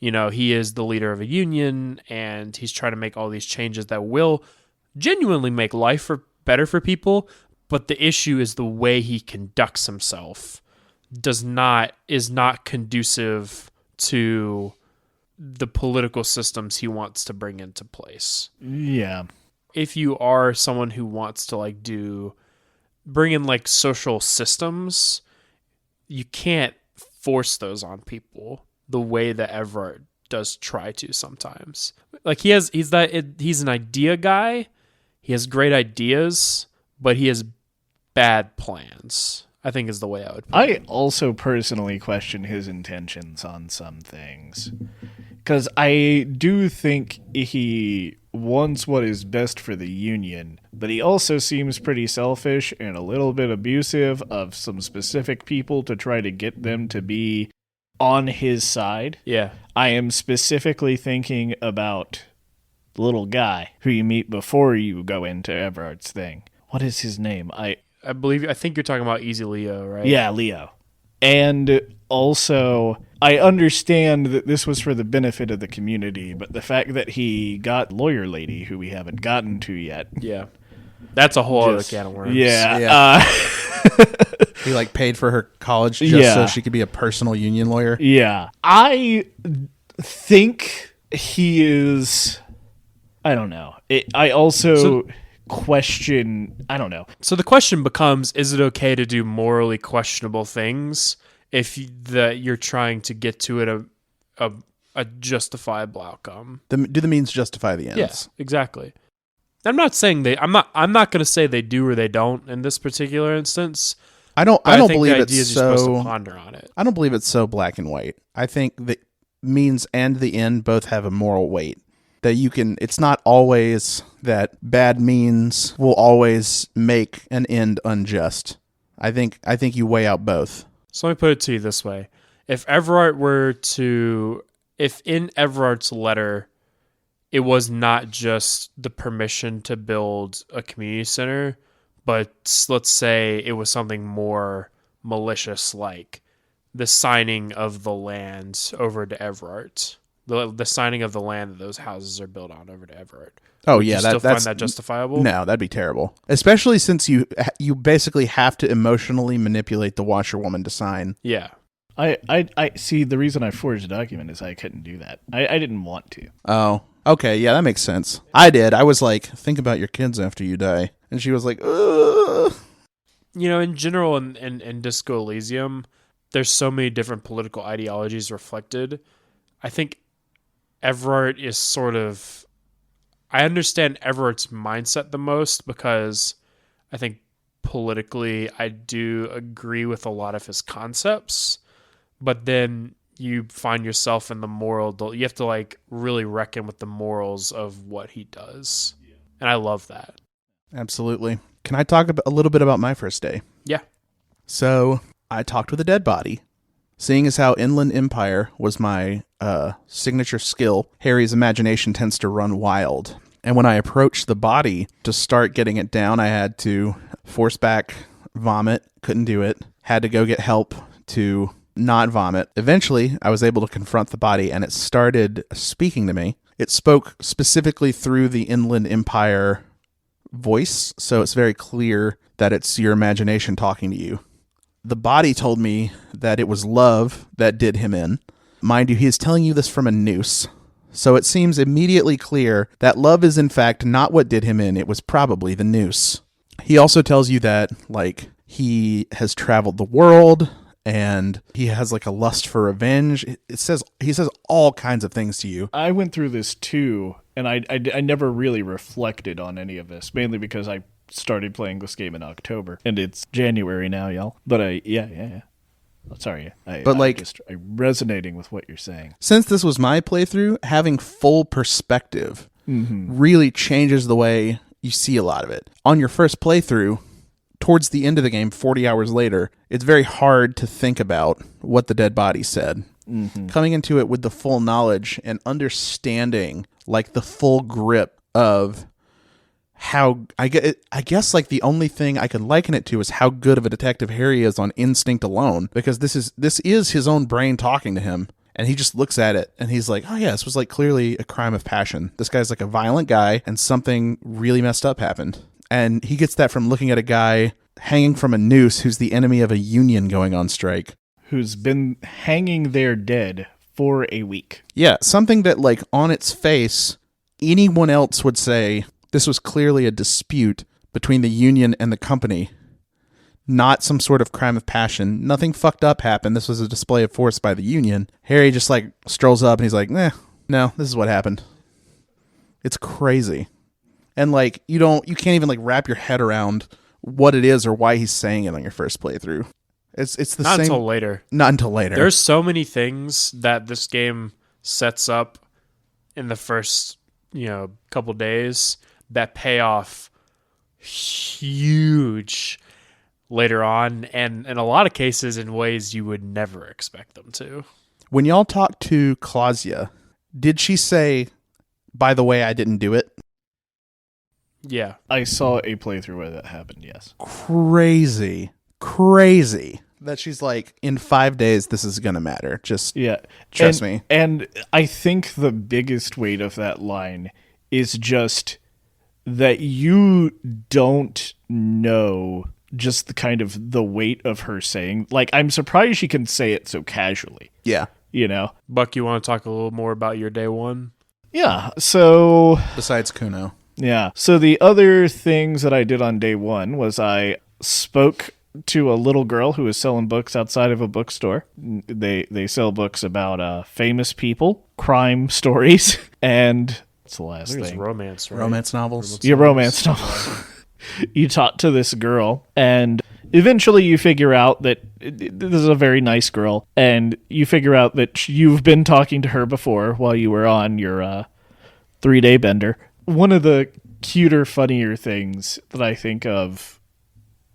You know, he is the leader of a union, and he's trying to make all these changes that will genuinely make life better for people, but the issue is the way he conducts himself is not conducive to the political systems he wants to bring into place. Yeah. If you are someone who wants to bring in like social systems, you can't force those on people the way that Everard does try to sometimes. Like he's an idea guy. He has great ideas, but he has bad plans, I think is the way I would put it. I also personally question his intentions on some things. Because I do think he wants what is best for the Union, but he also seems pretty selfish and a little bit abusive of some specific people to try to get them to be on his side. Yeah. I am specifically thinking about the little guy who you meet before you go into Everard's thing. What is his name? I think you're talking about Easy Leo, right? Yeah, Leo. And also, I understand that this was for the benefit of the community, but the fact that he got lawyer lady, who we haven't gotten to yet. Yeah. That's a whole other can of worms. Yeah. He paid for her college just so she could be a personal union lawyer. Yeah. I think he is... I don't know. I also question... I don't know. So the question becomes, is it okay to do morally questionable things if you're trying to get to it a justifiable outcome? Do the means justify the ends? Yes, exactly. I'm not saying I'm not going to say they do or they don't in this particular instance. I don't believe it's you're so. supposed to ponder on it. I don't believe it's so black and white. I think the means and the end both have a moral weight. That it's not always that bad means will always make an end unjust. I think you weigh out both. So let me put it to you this way. If in Everard's letter, it was not just the permission to build a community center, but let's say it was something more malicious, like the signing of the land over to Everard. The signing of the land that those houses are built on over to Everard. Oh, Would yeah. you still find that justifiable? No, that'd be terrible. Especially since you basically have to emotionally manipulate the washerwoman to sign. Yeah. I see. The reason I forged a document is I couldn't do that. I didn't want to. Oh, okay. Yeah, that makes sense. I did. I was like, think about your kids after you die. And she was like, ugh. In general, in Disco Elysium, there's so many different political ideologies reflected. I think Everard is sort of... I understand Everard's mindset the most because I think politically I do agree with a lot of his concepts, but then you find yourself in the moral... You have to really reckon with the morals of what he does. Yeah. And I love that. Absolutely. Can I talk a little bit about my first day? Yeah. So I talked with a dead body. Seeing as how Inland Empire was my signature skill, Harry's imagination tends to run wild. And when I approached the body to start getting it down, I had to force back vomit, couldn't do it, had to go get help to not vomit. Eventually, I was able to confront the body, and it started speaking to me. It spoke specifically through the Inland Empire voice, so it's very clear that it's your imagination talking to you. The body told me that it was love that did him in. Mind you, he is telling you this from a noose. So it seems immediately clear that love is in fact not what did him in. It was probably the noose. He also tells you that, he has traveled the world and he has a lust for revenge. He says all kinds of things to you. I went through this too, and I never really reflected on any of this, mainly because I started playing this game in October, and it's January now, y'all. But yeah. Sorry, I'm resonating with what you're saying. Since this was my playthrough, having full perspective really changes the way you see a lot of it. On your first playthrough, towards the end of the game, 40 hours later, it's very hard to think about what the dead body said. Mm-hmm. Coming into it with the full knowledge and understanding, the full grip of how I guess the only thing I can liken it to is how good of a detective Harry is on instinct alone, because this is his own brain talking to him, And he just looks at it and he's like, oh yeah, this was like clearly a crime of passion. This guy's like a violent guy and something really messed up happened. And he gets that from looking at a guy hanging from a noose who's the enemy of a union going on strike. Who's been hanging there dead for a week. Yeah, something that like on its face, anyone else would say this was clearly a dispute between the union and the company. Not some sort of crime of passion. Nothing fucked up happened. This was a display of force by the union. Harry just like strolls up and he's like, no, this is what happened. It's crazy. And like, you can't even like wrap your head around what it is or why he's saying it on your first playthrough. It's the Not same. until later. Not until later. There's so many things that this game sets up in the first, couple days that pay off huge later on, and in a lot of cases in ways you would never expect them to. When y'all talked to Claudia, did she say, by the way, I didn't do it? Yeah. I saw a playthrough where that happened, yes. Crazy. That she's like, in 5 days, this is going to matter. Just trust me. And I think the biggest weight of that line is just that you don't know just the kind of the weight of her saying. Like, I'm surprised she can say it so casually. Yeah. Buck, you want to talk a little more about your day one? Yeah, so... Besides Kuno. Yeah. So the other things that I did on day one was I spoke to a little girl who was selling books outside of a bookstore. They sell books about famous people, crime stories, and what's the last thing? Romance, right? Romance novels. Yeah, romance novels. You talk to this girl, and eventually you figure out that this is a very nice girl, and you figure out that you've been talking to her before while you were on your 3-day bender. One of the cuter, funnier things that I think of,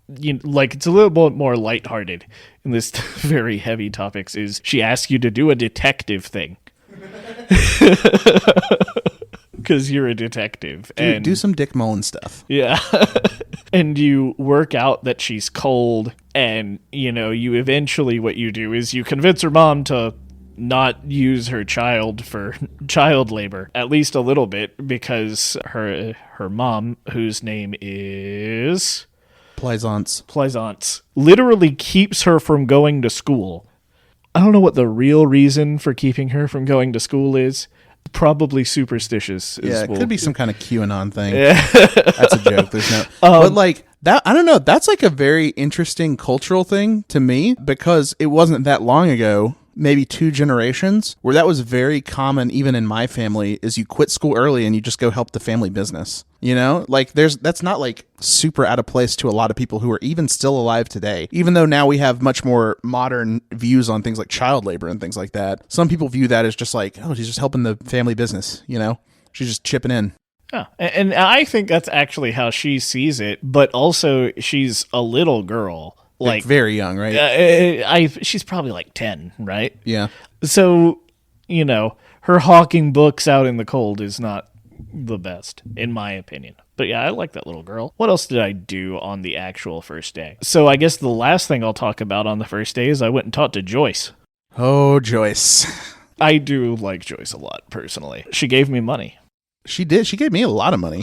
it's a little bit more lighthearted in this very heavy topics, is she asks you to do a detective thing. Because you're a detective. And do some Dick Mullen stuff. Yeah. And you work out that she's cold, and, you eventually, what you do is you convince her mom to not use her child for child labor, at least a little bit, because her mom, whose name is Plaisance, literally keeps her from going to school. I don't know what the real reason for keeping her from going to school is. Probably superstitious. Yeah, it could be some kind of QAnon thing. Yeah. That's a joke. There's no... but like, that, I don't know, that's like a very interesting cultural thing to me, because it wasn't that long ago, maybe 2 generations, where that was very common, even in my family, is you quit school early and you just go help the family business. Like that's not like super out of place to a lot of people who are even still alive today. Even though now we have much more modern views on things like child labor and things like that. Some people view that as just like, oh, she's just helping the family business, She's just chipping in. Yeah, and I think that's actually how she sees it, but also she's a little girl. Like very young, right? She's probably like 10, right? Yeah. So, her hawking books out in the cold is not the best, in my opinion. But yeah, I like that little girl. What else did I do on the actual first day? So I guess the last thing I'll talk about on the first day is I went and talked to Joyce. Oh, Joyce. I do like Joyce a lot, personally. She gave me money. She did. She gave me a lot of money.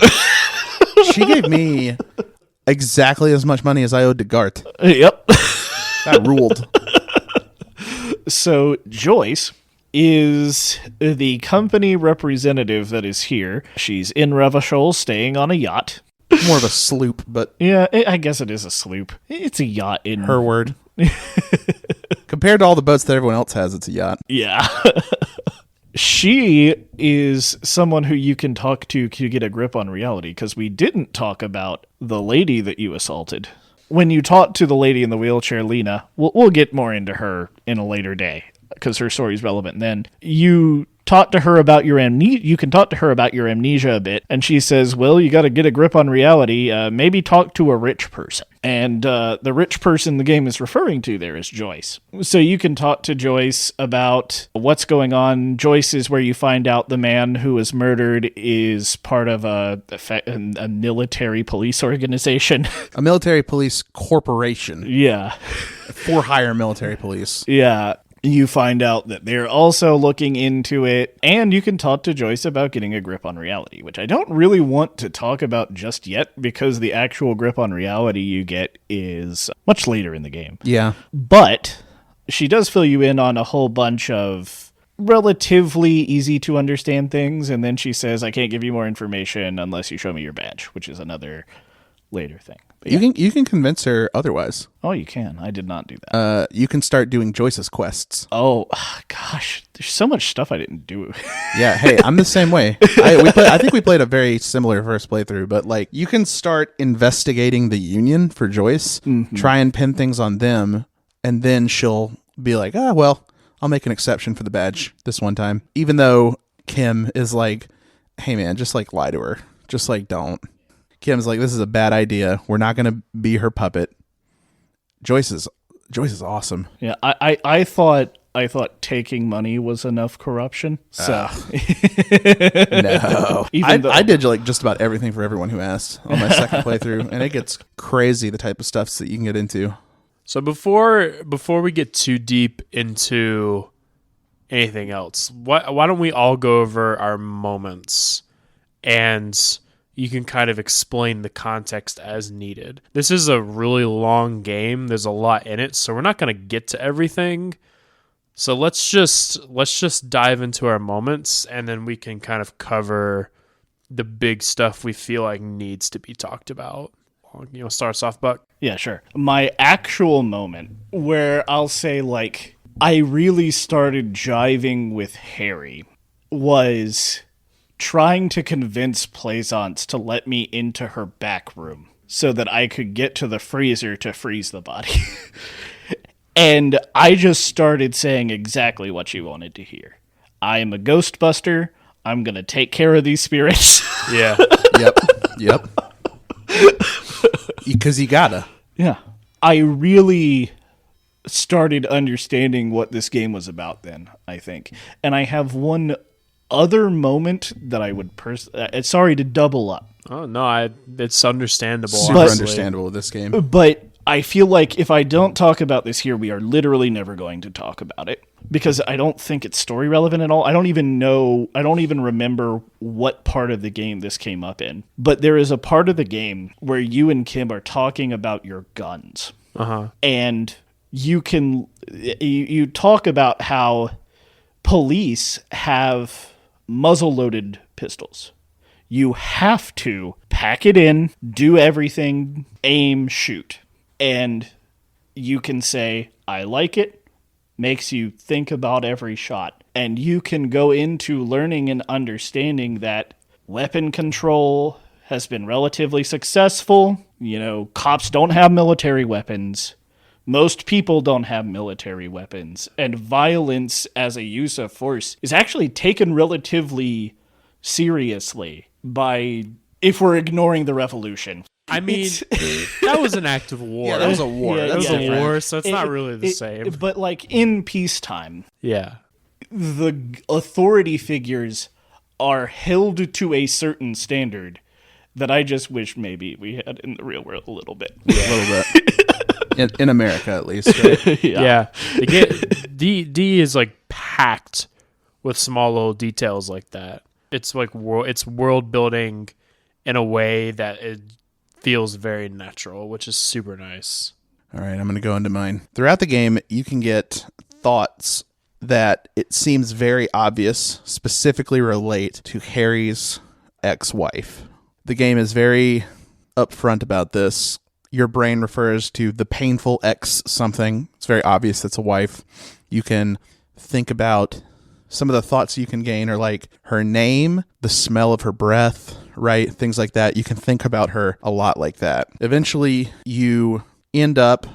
She gave me exactly as much money as I owed to Gart. Yep. That ruled. So Joyce is the company representative that is here. She's in Revachol, staying on a yacht. More of a sloop, but... Yeah, I guess it is a sloop. It's a yacht in... Her word. Compared to all the boats that everyone else has, it's a yacht. Yeah. She is someone who you can talk to get a grip on reality, because we didn't talk about the lady that you assaulted. When you talk to the lady in the wheelchair, Lena, we'll get more into her in a later day, because her story is relevant then. You talk to her about your amnesia. You can talk to her about your amnesia a bit, and she says, well, you got to get a grip on reality. Maybe talk to a rich person. And the rich person the game is referring to there is Joyce. So you can talk to Joyce about what's going on. Joyce is where you find out the man who was murdered is part of a military police organization. A military police corporation. Yeah. For hire military police. Yeah. You find out that they're also looking into it, and you can talk to Joyce about getting a grip on reality, which I don't really want to talk about just yet because the actual grip on reality you get is much later in the game. Yeah. But she does fill you in on a whole bunch of relatively easy to understand things, and then she says, I can't give you more information unless you show me your badge, which is another later thing. But yeah. You can convince her otherwise. Oh, you can. I did not do that. You can start doing Joyce's quests. Oh, gosh. There's so much stuff I didn't do. Yeah, hey, I'm the same way. I think we played a very similar first playthrough, but like you can start investigating the Union for Joyce, try and pin things on them, and then she'll be like, well, I'll make an exception for the badge this one time. Even though Kim is like, hey man, just like lie to her. Just like don't. Kim's like, this is a bad idea. We're not going to be her puppet. Joyce is awesome. Yeah, I thought taking money was enough corruption. So no, I did like just about everything for everyone who asked on my second playthrough, and it gets crazy the type of stuff that you can get into. So before we get too deep into anything else, why don't we all go over our moments and you can kind of explain the context as needed. This is a really long game. There's a lot in it, so we're not going to get to everything. So let's just dive into our moments, and then we can kind of cover the big stuff we feel like needs to be talked about. You know, start us off, Buck? Yeah, sure. My actual moment where I'll say, like, I really started jiving with Harry was trying to convince Plaisance to let me into her back room so that I could get to the freezer to freeze the body. And I just started saying exactly what she wanted to hear. I am a Ghostbuster. I'm going to take care of these spirits. Yeah. Yep. Because you gotta. Yeah. I really started understanding what this game was about then, I think. And I have one other moment that I would sorry to double up. Oh no, it's understandable. Super understandable with this game. But I feel like if I don't talk about this here, we are literally never going to talk about it because I don't think it's story relevant at all. I don't even remember what part of the game this came up in. But there is a part of the game where you and Kim are talking about your guns. Uh-huh. And you talk about how police have muzzle-loaded pistols. You have to pack it in, do everything, aim, shoot. And you can say, I like it, makes you think about every shot. And you can go into learning and understanding that weapon control has been relatively successful. You know, cops don't have military weapons. Most people don't have military weapons, and violence as a use of force is actually taken relatively seriously if we're ignoring the revolution. I mean, that was an act of war. Yeah, that was a war. That was a different. war, so it's not really the same. But like in peacetime, yeah, the authority figures are held to a certain standard that I just wish maybe we had in the real world a little bit. Yeah. A little bit. In America, at least. Right? Yeah. D is like packed with small little details like that. It's like it's world building in a way that it feels very natural, which is super nice. All right, I'm going to go into mine. Throughout the game, you can get thoughts that it seems very obvious specifically relate to Harry's ex-wife. The game is very upfront about this. Your brain refers to the painful ex something. It's very obvious it's a wife. You can think about some of the thoughts you can gain are like her name, the smell of her breath, right? Things like that. You can think about her a lot like that. Eventually, you end up,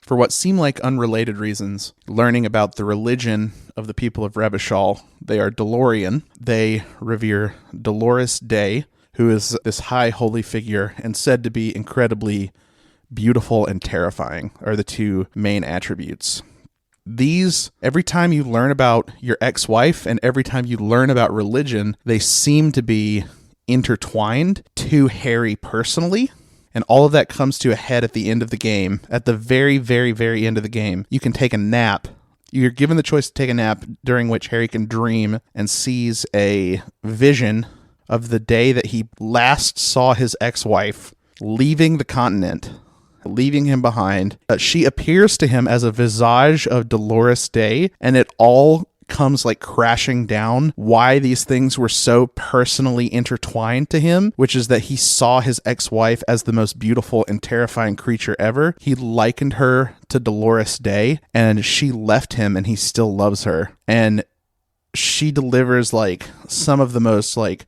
for what seem like unrelated reasons, learning about the religion of the people of Revachol. They are Delorian. They revere Dolores Day, who is this high holy figure and said to be incredibly beautiful and terrifying, are the two main attributes. These, every time you learn about your ex-wife and every time you learn about religion, they seem to be intertwined to Harry personally. And all of that comes to a head at the end of the game. At the very, very, very end of the game, you can take a nap You're given the choice to take a nap during which Harry can dream and sees a vision of the day that he last saw his ex-wife leaving the continent, leaving him behind. She appears to him as a visage of Dolores Day, and it all comes like crashing down why these things were so personally intertwined to him, which is that he saw his ex-wife as the most beautiful and terrifying creature ever. He likened her to Dolores Day, and she left him, and he still loves her. And she delivers like some of the most like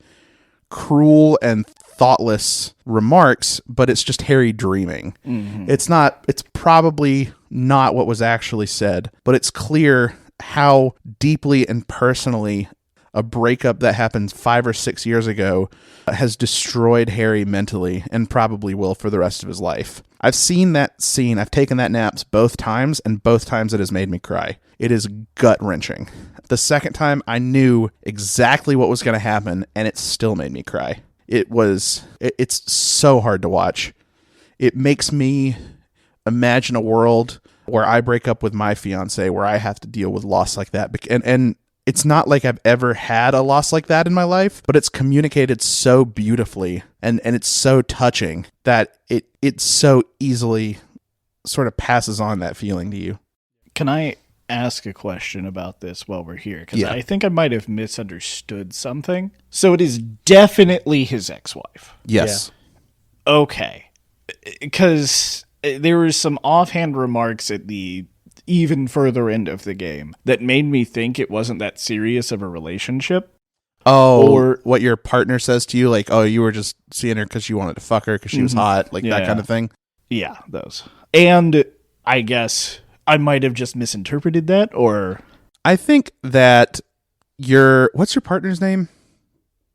cruel and thoughtless remarks, but it's just Harry dreaming. Mm-hmm. It's probably not what was actually said, but it's clear how deeply and personally a breakup that happened 5 or 6 years ago has destroyed Harry mentally and probably will for the rest of his life. I've seen that scene. I've taken that naps both times, and both times it has made me cry. It is gut-wrenching. The second time, I knew exactly what was going to happen, and it still made me cry. It's so hard to watch. It makes me imagine a world where I break up with my fiance, where I have to deal with loss like that. And it's not like I've ever had a loss like that in my life, but it's communicated so beautifully and it's so touching that it so easily sort of passes on that feeling to you. Can I ask a question about this while we're here? Because I think I might have misunderstood something. So it is definitely his ex-wife. Yes. Yeah. Okay. Because there were some offhand remarks at the even further end of the game that made me think it wasn't that serious of a relationship. Oh, or what your partner says to you, like, oh, you were just seeing her because you wanted to fuck her because she was hot, like that kind of thing. Yeah, those. And I guess I might have just misinterpreted that, or... I think that what's your partner's name?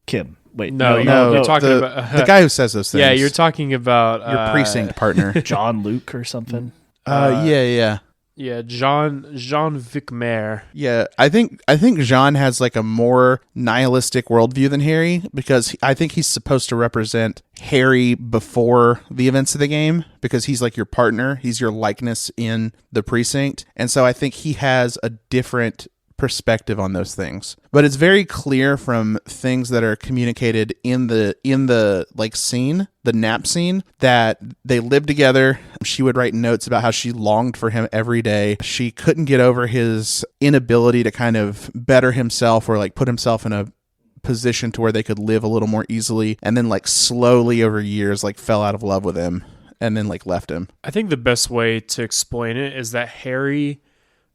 Kim. Wait, no, you're talking about... the guy who says those things. Yeah, you're talking about... your precinct partner. John Luke or something? Yeah. Yeah, Jean Vicmer. Yeah, I think Jean has like a more nihilistic worldview than Harry, because I think he's supposed to represent Harry before the events of the game, because he's like your partner. He's your likeness in the precinct. And so I think he has a different perspective on those things. But it's very clear from things that are communicated in the like scene, the nap scene, that they lived together. She would write notes about how she longed for him every day. She couldn't get over his inability to kind of better himself or like put himself in a position to where they could live a little more easily, and then like slowly over years like fell out of love with him and then like left him. I think the best way to explain it is that Harry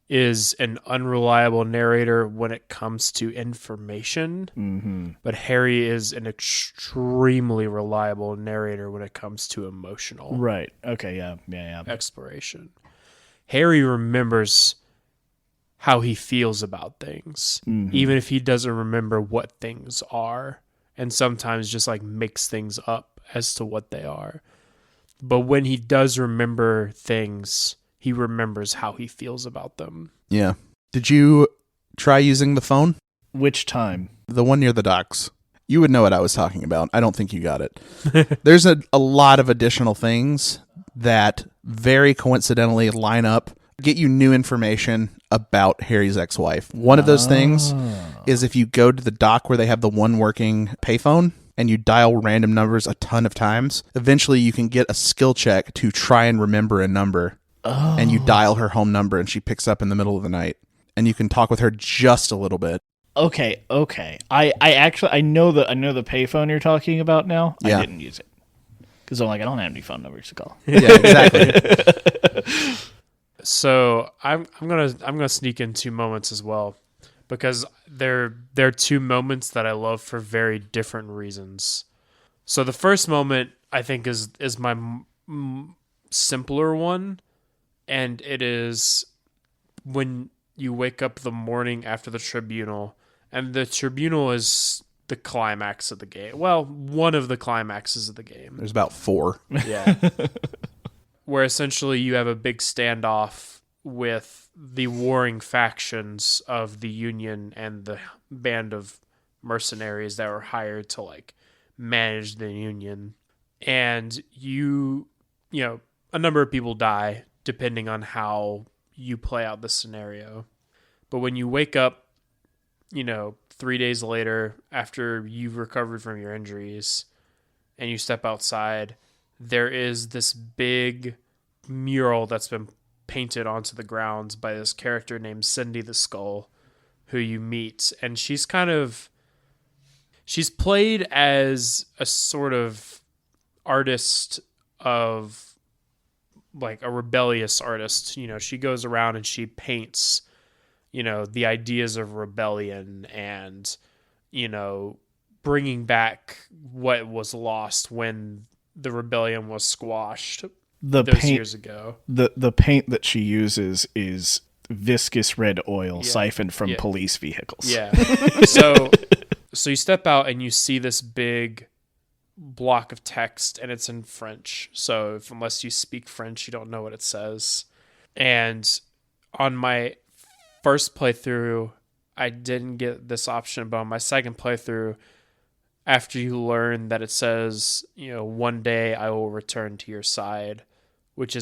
is an unreliable narrator when it comes to information, but Harry is an extremely reliable narrator when it comes to emotional right. Okay, yeah. exploration. Harry remembers how he feels about things, even if he doesn't remember what things are, and sometimes just like makes things up as to what they are. But when he does remember things, he remembers how he feels about them. Yeah. Did you try using the phone? Which time? The one near the docks. You would know what I was talking about. I don't think you got it. There's a lot of additional things that very coincidentally line up, get you new information about Harry's ex-wife. One of those things is if you go to the dock where they have the one working payphone and you dial random numbers a ton of times, eventually you can get a skill check to try and remember a number. Oh. And you dial her home number and she picks up in the middle of the night, and you can talk with her just a little bit. Okay. I actually know the payphone you're talking about now. Yeah. I didn't use it because I'm like, I don't have any phone numbers to call. Yeah, exactly. So I'm gonna sneak in 2 moments as well, because they're two moments that I love for very different reasons. So the first moment I think is my simpler one. And it is when you wake up the morning after the tribunal, and the tribunal is the climax of the game. Well, one of the climaxes of the game. There's about 4. Yeah. Where essentially you have a big standoff with the warring factions of the Union and the band of mercenaries that were hired to like manage the Union. And you know, a number of people die depending on how you play out the scenario. But when you wake up, 3 days later after you've recovered from your injuries and you step outside, there is this big mural that's been painted onto the grounds by this character named Cindy the Skull, who you meet. And she's played as a sort of artist of like a rebellious artist. She goes around and she paints, the ideas of rebellion and, bringing back what was lost when the rebellion was squashed years ago. The paint that she uses is viscous red oil siphoned from police vehicles. Yeah. So you step out and you see this big block of text, and it's in French. So unless you speak French, you don't know what it says. And on my first playthrough, I didn't get this option, but on my second playthrough, after you learn that it says, one day I will return to your side, which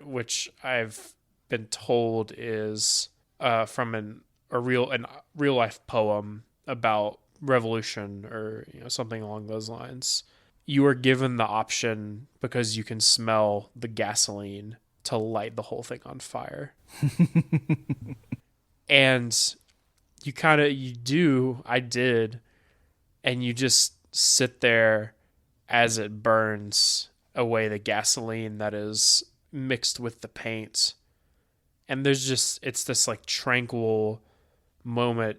which I've been told is from a real life poem about revolution or something along those lines. You are given the option, because you can smell the gasoline, to light the whole thing on fire. And I did, and you just sit there as it burns away the gasoline that is mixed with the paint. And it's this like tranquil moment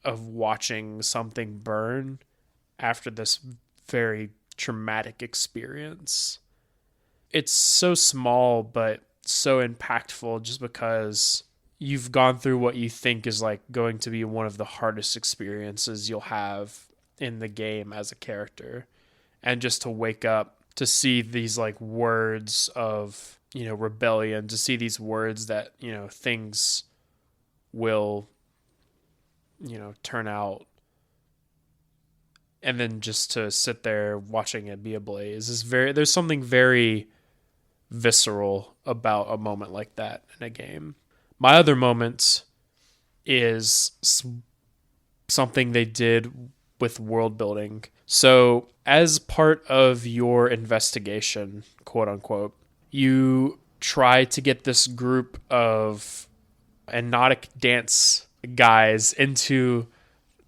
of watching something burn after this very traumatic experience. It's so small, but so impactful, just because you've gone through what you think is like going to be one of the hardest experiences you'll have in the game as a character. And just to wake up to see these like words of, rebellion, to see these words that, things will, turn out. And then just to sit there watching it be ablaze there's something very visceral about a moment like that in a game. My other moment is something they did with world building. So as part of your investigation, quote unquote, you try to get this group of hypnotic dance guys into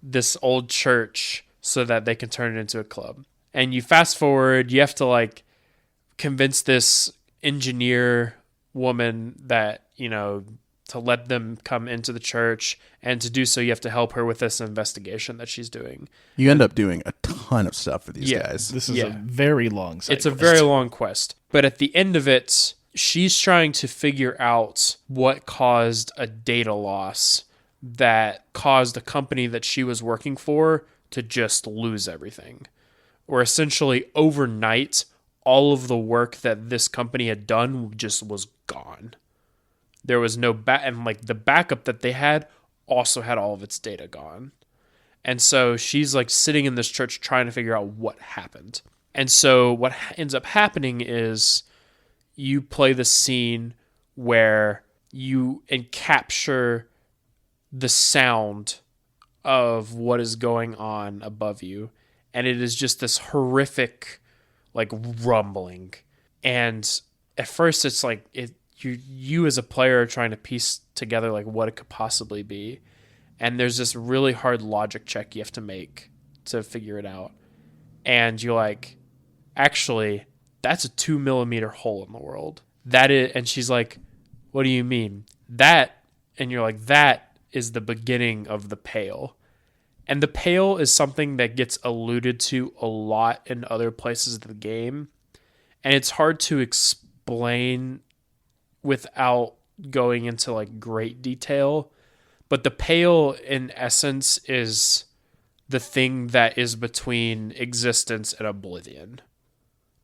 this old church so that they can turn it into a club. And you fast forward, you have to like convince this engineer woman that, to let them come into the church, and to do so you have to help her with this investigation that she's doing. You end up doing a ton of stuff for these guys. This is a very long side quest. A very long quest. But at the end of it, she's trying to figure out what caused a data loss that caused a company that she was working for to just lose everything. Or essentially overnight, all of the work that this company had done just was gone. There was no and like the backup that they had also had all of its data gone. And so she's like sitting in this church trying to figure out what happened. And so what ends up happening is you play the scene where you capture the sound of what is going on above you. And it is just this horrific like rumbling. And at first it's like you as a player are trying to piece together like what it could possibly be. And there's this really hard logic check you have to make to figure it out. And you're like, actually, that's a 2 millimeter hole in the world. That is, and she's like, what do you mean? That, and you're like, that is the beginning of the Pale. And the Pale is something that gets alluded to a lot in other places of the game. And it's hard to explain without going into like great detail. But the Pale, in essence, is the thing that is between existence and oblivion.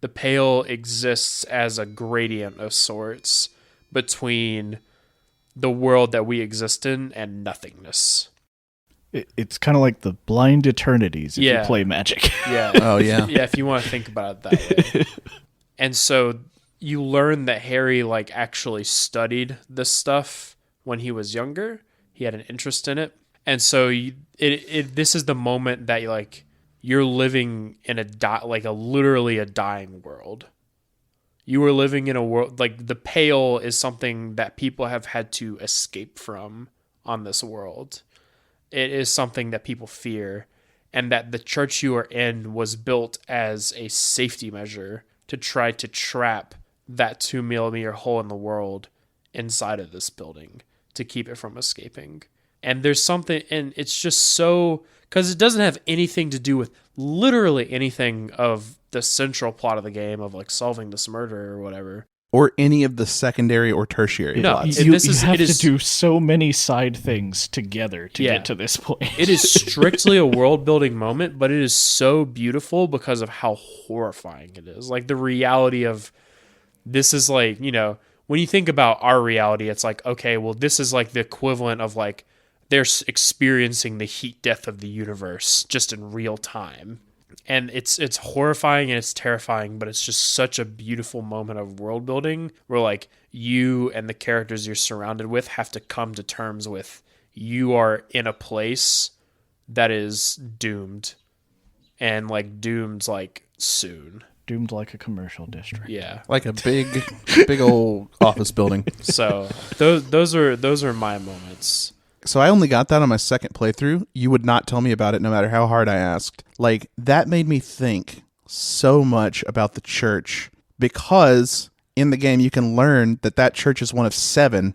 The Pale exists as a gradient of sorts between the world that we exist in and nothingness. It's kind of like the blind eternities if you play Magic. Yeah. Oh, yeah. Yeah, if you want to think about it that way. And so you learn that Harry like actually studied this stuff when he was younger. He had an interest in it. And so this is the moment that you're living in literally a dying world. You were living in a world, like the Pale is something that people have had to escape from on this world. It is something that people fear, and that the church you are in was built as a safety measure to try to trap that 2 millimeter hole in the world inside of this building to keep it from escaping. And there's something, and it's just so, because it doesn't have anything to do with literally anything of the central plot of the game of like solving this murder or whatever. Or any of the secondary or tertiary plots. You have to do so many side things together to get to this point. It is strictly a world-building moment, but it is so beautiful because of how horrifying it is. Like, the reality of this is like, when you think about our reality, it's like, okay, well, this is like the equivalent of like they're experiencing the heat death of the universe just in real time. And it's horrifying and it's terrifying, but it's just such a beautiful moment of world building where like you and the characters you're surrounded with have to come to terms with you are in a place that is doomed, and like doomed like soon. Doomed like a commercial district. Yeah. Like a big old office building. So those are my moments. So I only got that on my second playthrough. You would not tell me about it no matter how hard I asked. Like, that made me think so much about the church, because in the game you can learn that church is one of 7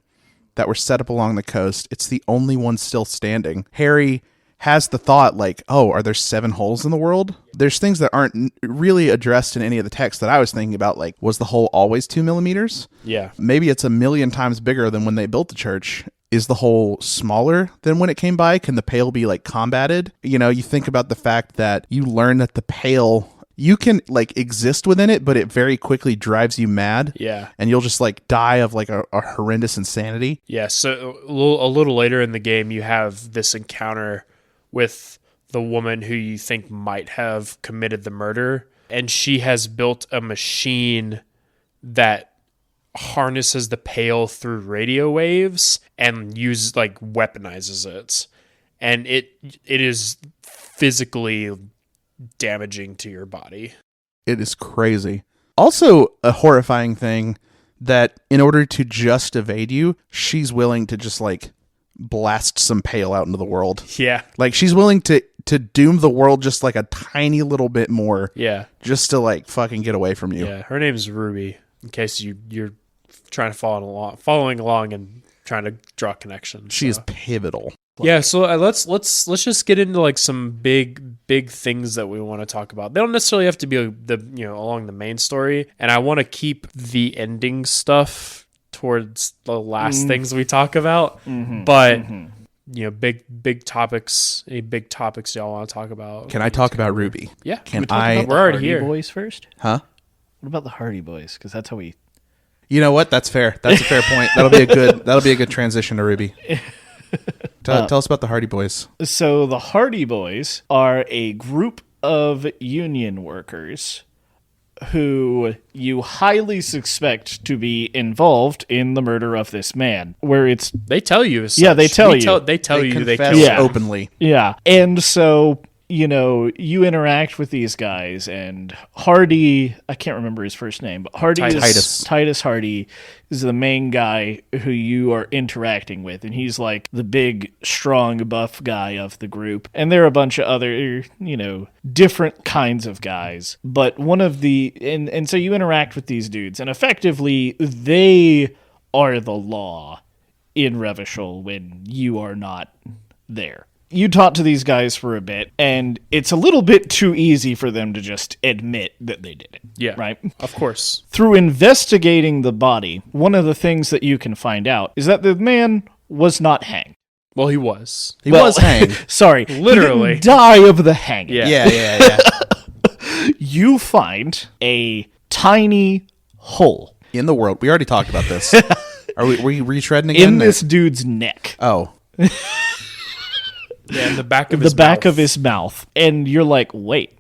that were set up along the coast. It's the only one still standing. Harry has the thought like, oh, are there 7 holes in the world? There's things that aren't really addressed in any of the text that I was thinking about, like, was the hole always 2 millimeters? Yeah. Maybe it's 1,000,000 times bigger than when they built the church. Is the hole smaller than when it came by? Can the Pale be like combated? You think about the fact that you learn that the Pale, you can like exist within it, but it very quickly drives you mad. Yeah. And you'll just like die of like a horrendous insanity. Yeah. So a little later in the game, you have this encounter with the woman who you think might have committed the murder. And she has built a machine that harnesses the Pale through radio waves and weaponizes it, and it is physically damaging to your body. It is crazy. Also, a horrifying thing that in order to just evade you, she's willing to just like blast some Pale out into the world. Yeah, like she's willing to doom the world just like a tiny little bit more. Yeah, just to like fucking get away from you. Yeah, her name is Ruby. In case you're trying to following along and trying to draw connections. She is pivotal. Yeah, so let's just get into like some big things that we want to talk about. They don't necessarily have to be along the main story, and I want to keep the ending stuff towards the last things we talk about. But big topics. Any big topics y'all want to talk about? Can I talk about Ruby? Yeah. We're already here. Boys first, huh? What about the Hardy Boys? Because that's how we. You know what? That's fair. That's a fair point. That'll be a good transition to Ruby. Tell us about the Hardy Boys. So the Hardy Boys are a group of union workers who you highly suspect to be involved in the murder of this man. They tell you. As such. Yeah, they tell you. They tell you they confess kill openly. Yeah, and so. You interact with these guys, and Hardy, I can't remember his first name, but Titus Hardy is the main guy who you are interacting with, and he's like the big, strong, buff guy of the group. And there are a bunch of other, different kinds of guys. But one of the, and so you interact with these dudes, and effectively they are the law in Revachol when you are not there. You talk to these guys for a bit, and it's a little bit too easy for them to just admit that they did it. Yeah. Right? Of course. Through investigating the body, one of the things that you can find out is that the man was not hanged. Well, he was. He was hanged. Sorry. Literally. He didn't die of the hanging. Yeah. You find a tiny hole. In the world. We already talked about this. Are we retreading again? In this dude's neck. Oh. Yeah, in the back of his mouth. And you're like, wait,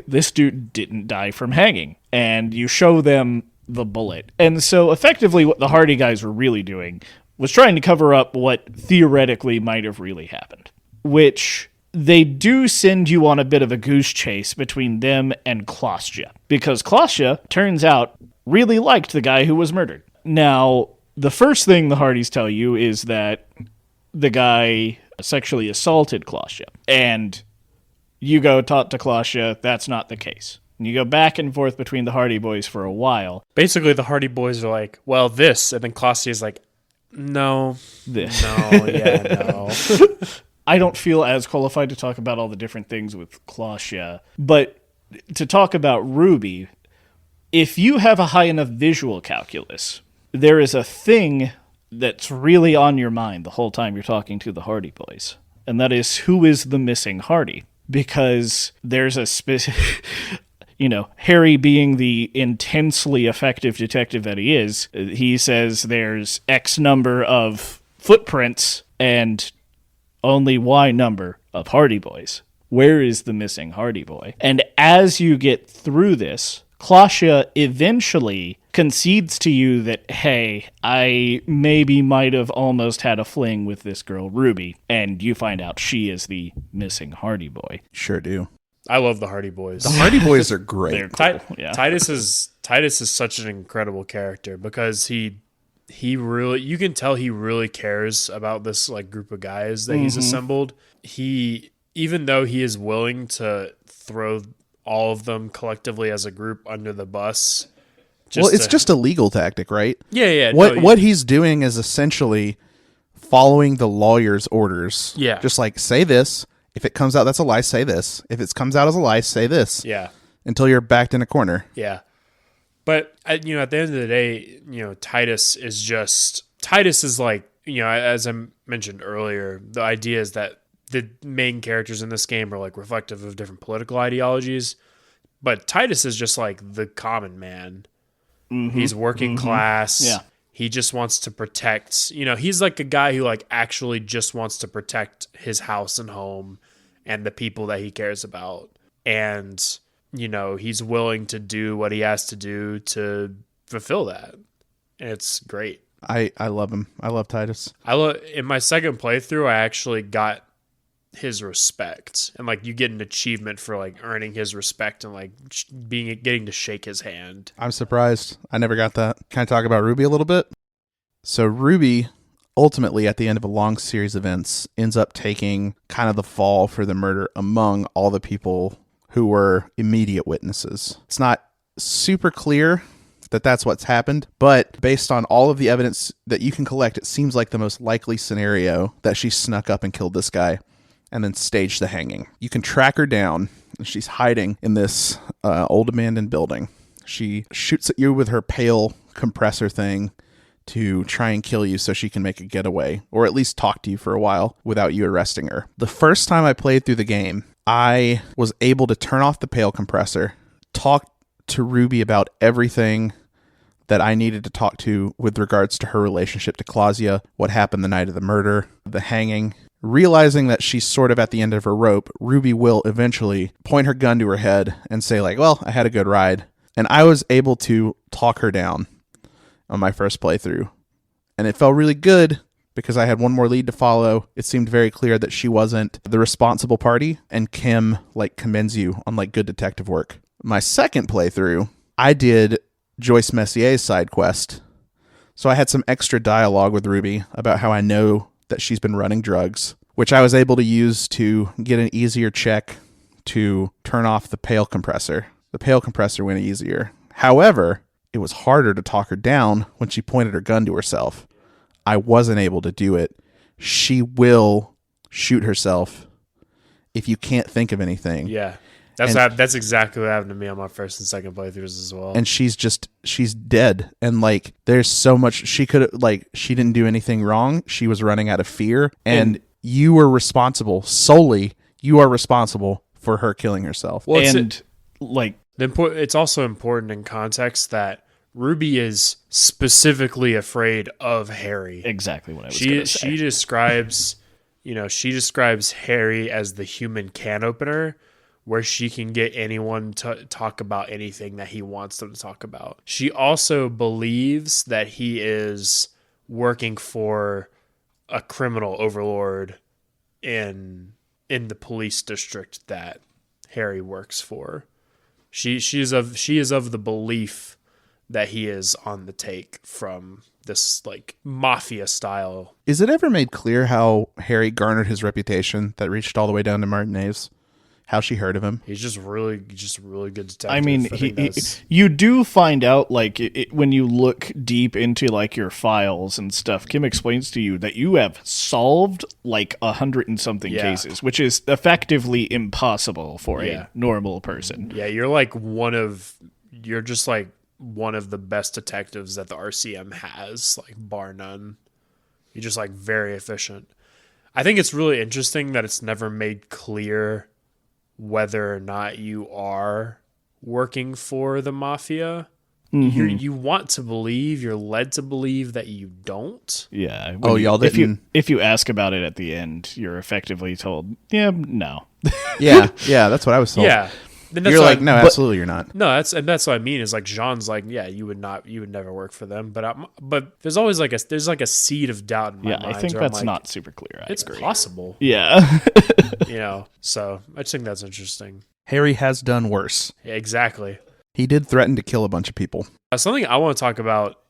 this dude didn't die from hanging. And you show them the bullet. And so effectively what the Hardy guys were really doing was trying to cover up what theoretically might have really happened, which they do send you on a bit of a goose chase between them and Klostja, because Klostja, turns out, really liked the guy who was murdered. Now, the first thing the Hardys tell you is that the guy sexually assaulted Klostja, and you go talk to Klostja, that's not the case. And you go back and forth between the Hardy Boys for a while. Basically, the Hardy Boys are like, well, this, and then Klostja's like, no, This. no. I don't feel as qualified to talk about all the different things with Klostja, but to talk about Ruby, if you have a high enough visual calculus, there is a thing that's really on your mind the whole time you're talking to the Hardy Boys, and that is, who is the missing Hardy? Because there's a Harry being the intensely effective detective that he is, he says there's X number of footprints and only Y number of Hardy Boys. Where is the missing Hardy Boy? And as you get through this, Klostja eventually concedes to you that, hey, I maybe might have almost had a fling with this girl Ruby, and you find out she is the missing Hardy Boy. Sure do. I love the Hardy Boys. The Hardy Boys are great. They're cool, yeah. Titus is such an incredible character because he really, you can tell he really cares about this like group of guys that he's assembled. He, even though he is willing to throw all of them collectively as a group under the bus. It's just a legal tactic, right? Yeah. What he's doing is essentially following the lawyer's orders. Yeah. Just like, say this. If it comes out that's a lie, say this. If it comes out as a lie, say this. Yeah. Until you're backed in a corner. Yeah. But, at the end of the day, Titus is like, as I mentioned earlier, the idea is that the main characters in this game are like reflective of different political ideologies. But Titus is just like the common man. Mm-hmm. He's working class. Yeah. He just wants to protect, he's like a guy who like actually just wants to protect his house and home and the people that he cares about. And, he's willing to do what he has to do to fulfill that. And it's great. I love him. I love Titus. In my second playthrough, I actually got his respect, and like you get an achievement for like earning his respect and like getting to shake his hand. I'm surprised. I never got that. Can I talk about Ruby a little bit? So Ruby, ultimately at the end of a long series of events, ends up taking kind of the fall for the murder among all the people who were immediate witnesses. It's not super clear that that's what's happened, but based on all of the evidence that you can collect, it seems like the most likely scenario that she snuck up and killed this guy and then staged the hanging. You can track her down. She's hiding in this old abandoned building. She shoots at you with her pale compressor thing to try and kill you so she can make a getaway, or at least talk to you for a while without you arresting her. The first time I played through the game, I was able to turn off the pale compressor, talk to Ruby about everything that I needed to talk to with regards to her relationship to Klostja, what happened the night of the murder, the hanging. Realizing that she's sort of at the end of her rope, Ruby will eventually point her gun to her head and say like, well, I had a good ride. And I was able to talk her down on my first playthrough. And it felt really good because I had one more lead to follow. It seemed very clear that she wasn't the responsible party, and Kim like commends you on like good detective work. My second playthrough, I did Joyce Messier's side quest. So I had some extra dialogue with Ruby about how I know that she's been running drugs, which I was able to use to get an easier check to turn off the pale compressor. The pale compressor went easier. However, it was harder to talk her down when she pointed her gun to herself. I wasn't able to do it. She will shoot herself if you can't think of anything. Yeah. That's exactly what happened to me on my first and second playthroughs as well. And she's dead. And like, there's so much she could like, she didn't do anything wrong. She was running out of fear, and you were responsible solely. You are responsible for her killing herself. Well, it's also important in context that Ruby is specifically afraid of Harry. Exactly what I was going to say. She describes Harry as the human can opener, where she can get anyone to talk about anything that he wants them to talk about. She also believes that he is working for a criminal overlord in the police district that Harry works for. She is of the belief that he is on the take from this like mafia style. Is it ever made clear how Harry garnered his reputation that reached all the way down to Martinez? How she heard of him? He's just really good detective. I mean, you do find out, like, when you look deep into, like, your files and stuff, Kim explains to you that you have solved, like, 100 and something cases, which is effectively impossible for a normal person. Yeah, you're just, like, one of the best detectives that the RCM has, like, bar none. You're just, like, very efficient. I think it's really interesting that it's never made clear whether or not you are working for the mafia. Mm-hmm. You want to believe, you're led to believe that you don't. Yeah. Y'all didn't. If you ask about it at the end, you're effectively told, no. yeah, that's what I was told. Yeah. You're like, no, absolutely, you're not. No, that's what I mean. Is like Jean's like, yeah, you would never work for them. But there's always like a seed of doubt in my mind. I think that's not super clear. It's possible. Yeah. So I just think that's interesting. Harry has done worse. Yeah, exactly. He did threaten to kill a bunch of people. Something I want to talk about.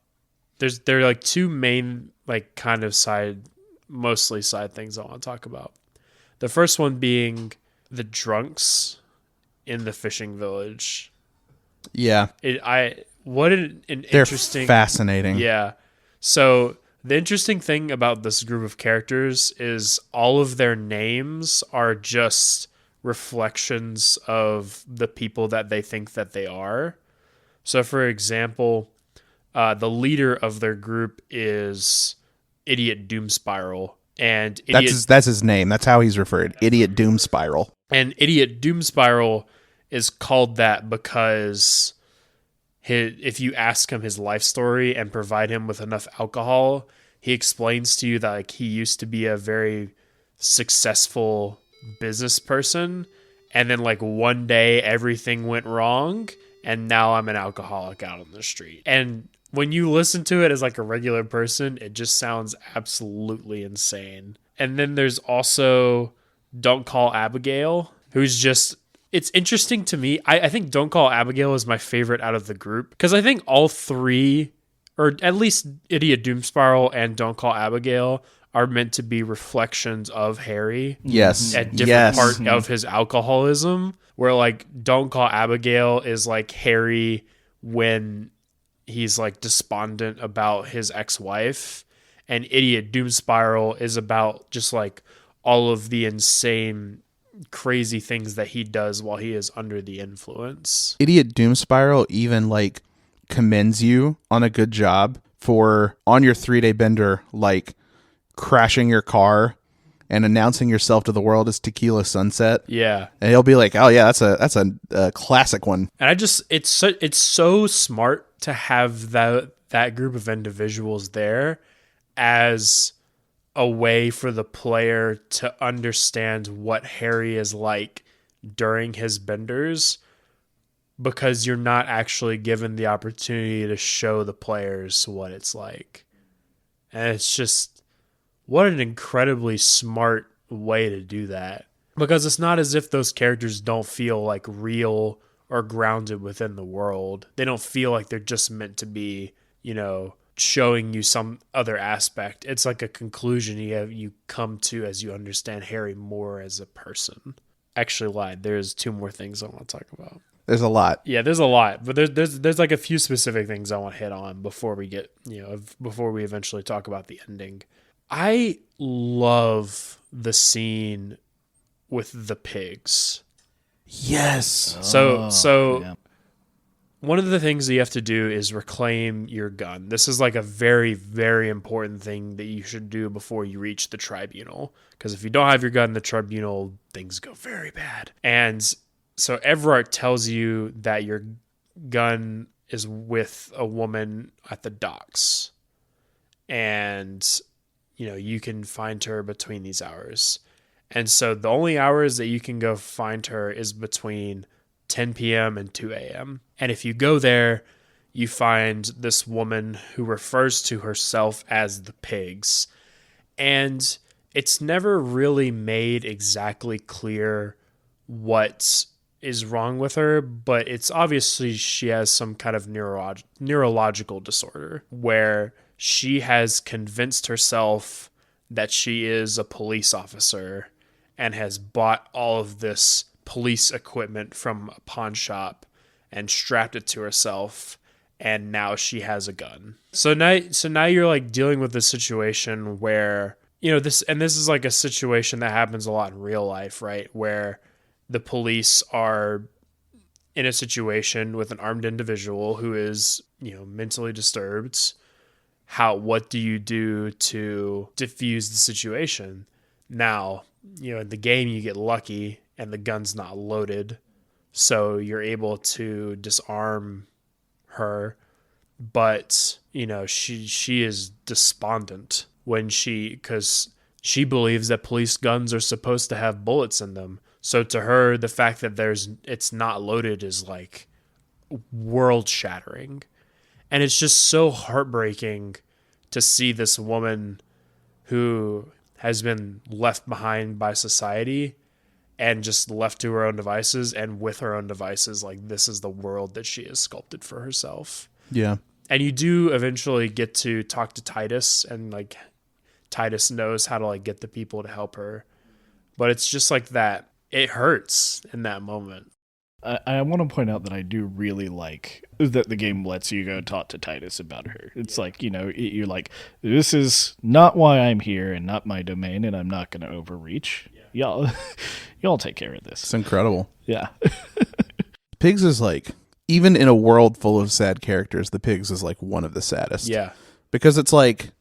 There are like two main like kind of mostly side things I want to talk about. The first one being the drunks in the fishing village. Yeah. What an They're interesting, fascinating. Yeah. So the interesting thing about this group of characters is all of their names are just reflections of the people that they think that they are. So for example, the leader of their group is Idiot Doom Spiral. And that's his name. That's how he's referred. Idiot Doom Spiral. And Idiot Doom Spiral is called that because if you ask him his life story and provide him with enough alcohol, he explains to you that like he used to be a very successful business person, and then like one day everything went wrong, and now I'm an alcoholic out on the street. And when you listen to it as like a regular person, it just sounds absolutely insane. And then there's also Don't Call Abigail, who's just... It's interesting to me. I think Don't Call Abigail is my favorite out of the group, because I think all three, or at least Idiot Doom Spiral and Don't Call Abigail, are meant to be reflections of Harry. Yes. At different parts of his alcoholism, where like Don't Call Abigail is like Harry when he's like despondent about his ex-wife, and Idiot Doom Spiral is about just like all of the insane, crazy things that he does while he is under the influence. Idiot Doom Spiral even like commends you on a good job for on your 3-day bender, like crashing your car and announcing yourself to the world as Tequila Sunset. Yeah. And he'll be like, oh yeah, that's a classic one. And it's so smart to have that group of individuals there as a way for the player to understand what Harry is like during his benders, because you're not actually given the opportunity to show the players what it's like. And it's just, what an incredibly smart way to do that. Because it's not as if those characters don't feel like real or grounded within the world. They don't feel like they're just meant to be, showing you some other aspect. It's like a conclusion you come to as you understand Harry more as a person. Actually lied. There's two more things I want to talk about. There's a lot. Yeah, there's a lot, but there's like a few specific things I want to hit on before we eventually talk about the ending. I love the scene with the pigs. Yes. So one of the things that you have to do is reclaim your gun. This is like a very, very important thing that you should do before you reach the tribunal. Because if you don't have your gun in the tribunal, things go very bad. And so Everard tells you that your gun is with a woman at the docks. And, you can find her between these hours. And so the only hours that you can go find her is between 10 p.m. and 2 a.m. And if you go there, you find this woman who refers to herself as the pigs. And it's never really made exactly clear what is wrong with her, but it's obviously she has some kind of neurological disorder where she has convinced herself that she is a police officer and has bought all of this police equipment from a pawn shop and strapped it to herself, and now she has a gun. So now you're like dealing with this situation where, this is like a situation that happens a lot in real life, right? Where the police are in a situation with an armed individual who is, mentally disturbed. What do you do to diffuse the situation? Now, in the game you get lucky and the gun's not loaded, so you're able to disarm her, but she is despondent because she believes that police guns are supposed to have bullets in them. So to her, the fact that it's not loaded is like world shattering. And it's just so heartbreaking to see this woman who has been left behind by society and just left to her own devices, and with her own devices, like, this is the world that she has sculpted for herself. Yeah. And you do eventually get to talk to Titus, and like Titus knows how to like get the people to help her. But it's just like that. It hurts in that moment. I want to point out that I do really like that the game lets you go talk to Titus about her. It's like, you're like, this is not why I'm here and not my domain, and I'm not going to overreach. Yeah. Y'all take care of this. It's incredible. Yeah. Pigs is like, even in a world full of sad characters, the Pigs is like one of the saddest. Yeah. Because it's like,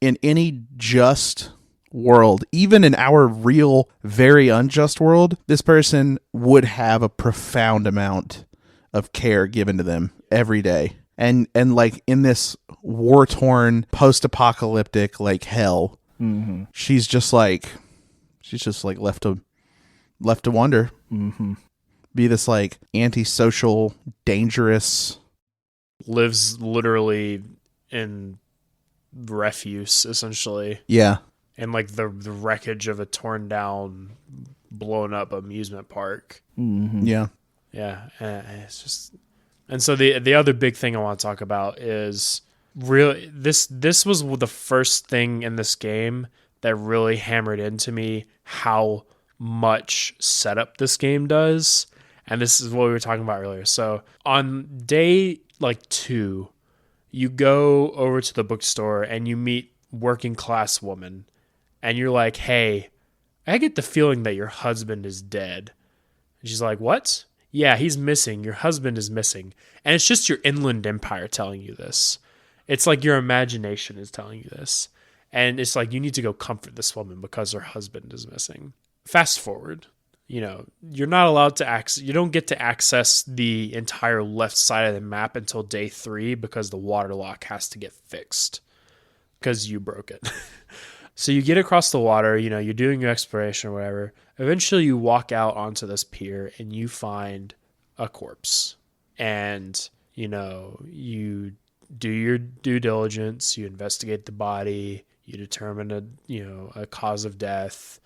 in any just world, even in our real, very unjust world, this person would have a profound amount of care given to them every day. And like in this war-torn, post-apocalyptic like hell, she's just like left to wonder. Mm-hmm. Be this like antisocial, dangerous, lives literally in refuse, essentially. Yeah. And like the wreckage of a torn down, blown up amusement park. Mm-hmm. Yeah. Yeah. It's just, and so the other big thing I want to talk about is really this was the first thing in this game that really hammered into me how much setup this game does. And this is what we were talking about earlier. So on day like 2, you go over to the bookstore and you meet working class woman. And you're like, hey, I get the feeling that your husband is dead. And she's like, what? Yeah, he's missing. Your husband is missing. And it's just your inland empire telling you this. It's like your imagination is telling you this. And it's like, you need to go comfort this woman because her husband is missing. Fast forward, you're not allowed to access, you don't get to access the entire left side of the map until day 3 because the water lock has to get fixed because you broke it. So you get across the water, you're doing your exploration or whatever. Eventually you walk out onto this pier and you find a corpse. And, you do your due diligence, you investigate the body, you determine a cause of death,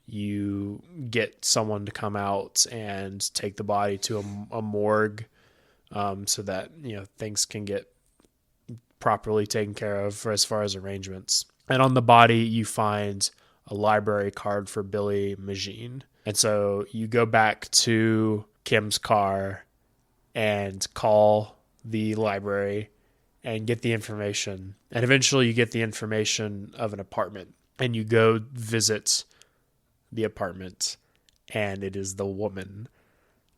you get someone to come out and take the body to a morgue, so that, things can get properly taken care of as far as arrangements. And on the body, you find a library card for Billy Magine. And so you go back to Kim's car and call the library and get the information. And eventually you get the information of an apartment. And you go visit the apartment. And it is the woman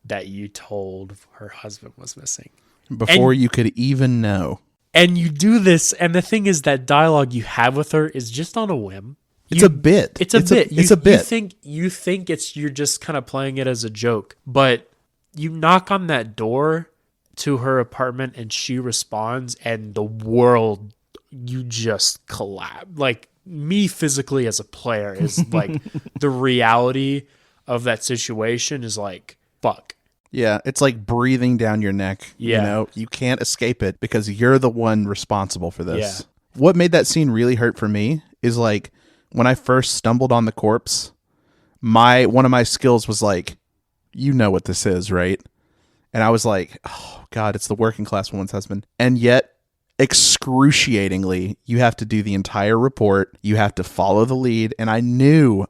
that you told her husband was missing. Before you could even know. And you do this, and the thing is that dialogue you have with her is just on a whim. It's a bit. It's a bit. It's a bit. You think you're just kind of playing it as a joke, but you knock on that door to her apartment, and she responds, and the world, you just collapse. Like, me physically as a player is like the reality of that situation is like, fuck. Yeah, it's like breathing down your neck. Yeah. You know, you can't escape it because you're the one responsible for this. Yeah. What made that scene really hurt for me is like when I first stumbled on the corpse, one of my skills was like, you know what this is, right? And I was like, oh God, it's the working class woman's husband. And yet, excruciatingly, you have to do the entire report. You have to follow the lead. And I knew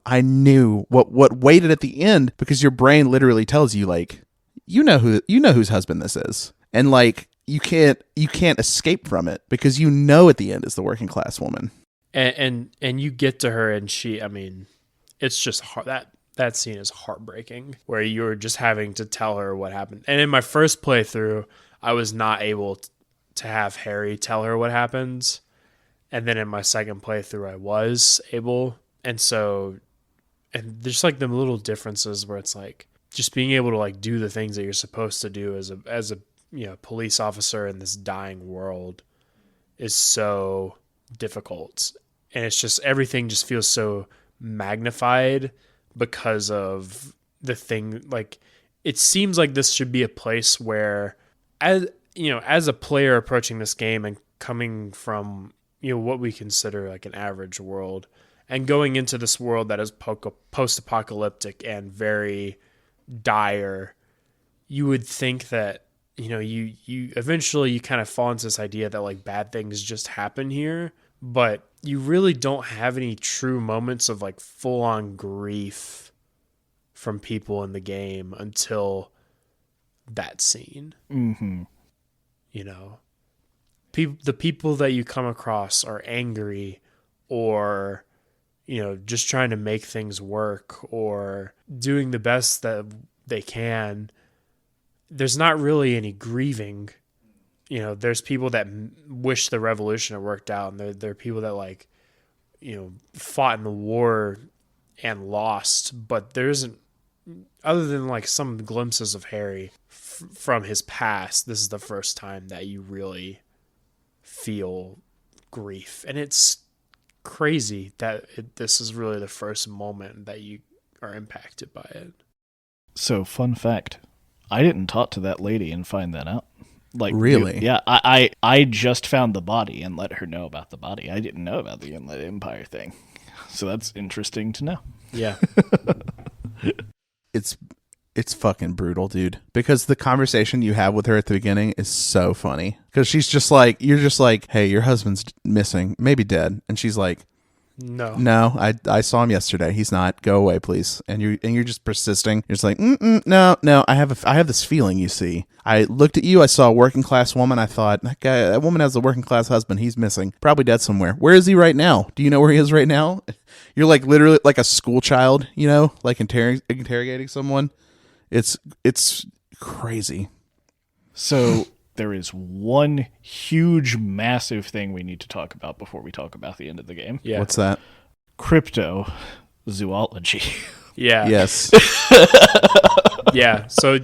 what waited at the end, because your brain literally tells you, like, you know whose husband this is. And like, you can't escape from it because you know at the end is the working class woman. And you get to her, and it's just hard. That scene is heartbreaking, where you're just having to tell her what happened. And in my first playthrough, I was not able to have Harry tell her what happens. And then in my second playthrough, I was able. And there's like the little differences where it's like just being able to like do the things that you're supposed to do as a police officer in this dying world is so difficult. And it's just, everything just feels so magnified because of the thing. Like, it seems like this should be a place where, as a player approaching this game and coming from, what we consider like an average world, and going into this world that is post-apocalyptic and very dire, you would think that, you eventually you kind of fall into this idea that like bad things just happen here, but you really don't have any true moments of like full-on grief from people in the game until that scene. Mm-hmm. The people that you come across are angry, or just trying to make things work, or doing the best that they can. There's not really any grieving. There's people that wish the revolution had worked out, and there are people that like, fought in the war and lost, but there isn't, other than like some glimpses of Harry from his past, this is the first time that you really feel grief. And it's crazy that this is really the first moment that you are impacted by it. So, fun fact, I didn't talk to that lady and find that out. Like, really? Yeah, I just found the body and let her know about the body. I didn't know about the Inlet Empire thing. So that's interesting to know. Yeah. It's fucking brutal, dude. Because the conversation you have with her at the beginning is so funny. Because she's just like, you're just like, hey, your husband's missing, maybe dead. And she's like, No, I saw him yesterday. He's not. Go away, please. And you're just persisting. You're just like, no. I have this feeling. You see, I looked at you. I saw a working class woman. I thought that woman has a working class husband. He's missing. Probably dead somewhere. Where is he right now? Do you know where he is right now? You're like literally like a school child. Like interrogating someone. It's crazy. So there is one huge, massive thing we need to talk about before we talk about the end of the game. Yeah. What's that? Cryptozoology. Yeah. Yes. Yeah. So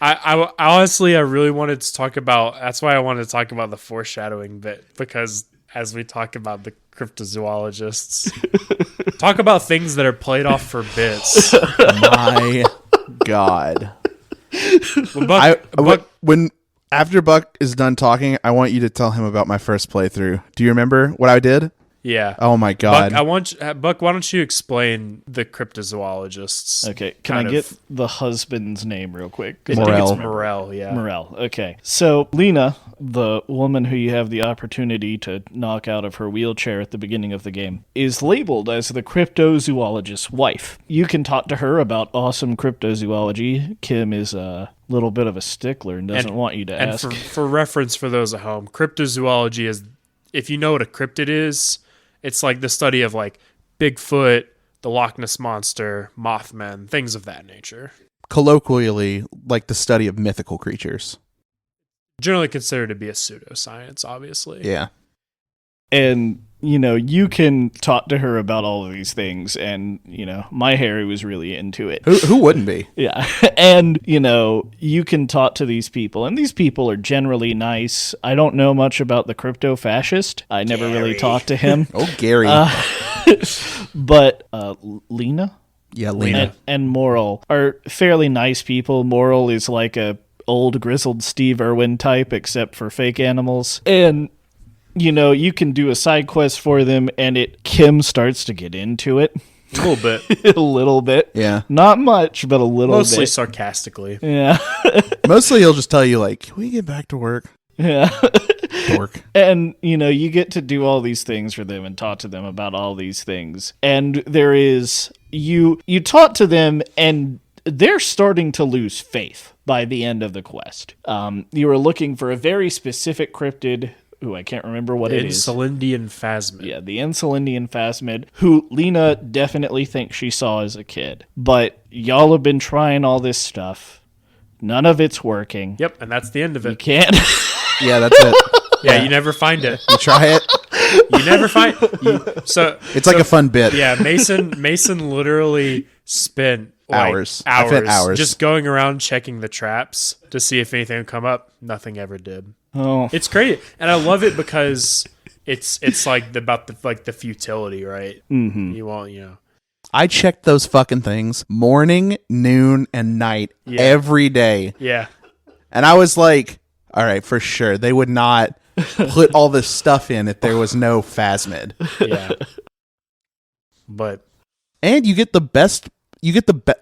I honestly, I really wanted to talk about, that's why I wanted to talk about the foreshadowing bit, because as we talk about the cryptozoologists, talk about things that are played off for bits. My God. Buck, After Buck is done talking, I want you to tell him about my first playthrough. Do you remember what I did? Yeah. Oh my God. Buck, why don't you explain the cryptozoologists? Okay. Can I get the husband's name real quick? Morel. It's Morel, yeah. Morel. Okay. So Lena, the woman who you have the opportunity to knock out of her wheelchair at the beginning of the game, is labeled as the cryptozoologist's wife. You can talk to her about awesome cryptozoology. Kim is a little bit of a stickler and doesn't want you to ask. And for reference for those at home, cryptozoology is, if you know what a cryptid is, it's like the study of like Bigfoot, the Loch Ness Monster, Mothman, things of that nature. Colloquially, like the study of mythical creatures. Generally considered to be a pseudoscience, obviously. Yeah. And, you can talk to her about all of these things, and, my Harry was really into it. Who wouldn't be? Yeah. And, you can talk to these people, and these people are generally nice. I don't know much about the crypto-fascist. I never really talked to him. Oh, Gary. But Lena, Yeah, Lena. And Moral are fairly nice people. Moral is like a old grizzled Steve Irwin type, except for fake animals. And, you know, you can do a side quest for them, and Kim starts to get into it. A little bit. A little bit. Yeah. Not much, but a little Mostly bit. sarcastically. Yeah. Mostly he'll just tell you, like, can we get back to work? Yeah. Work. And, you know, you get to do all these things for them and talk to them about all these things. And there is, you talk to them and they're starting to lose faith by the end of the quest. You were looking for a very specific cryptid, who I can't remember what it is. Insulindian Phasmid. Yeah, the Insulindian Phasmid, who Lena definitely thinks she saw as a kid. But y'all have been trying all this stuff. None of it's working. Yep, and that's the end of it. You can't. Yeah, that's it. Yeah, you never find it. You try it. You never find It's like a fun bit. Yeah, Mason literally spent like, Hours. I spent hours. just going around checking the traps to see if anything would come up. Nothing ever did. Oh. It's crazy, and I love it because it's like about the futility, right? Mm-hmm. You won't, I checked those fucking things morning, noon, and night every day. Yeah. And I was like, all right, for sure. They would not put all this stuff in if there was no Phasmid. Yeah. But. And you get the best,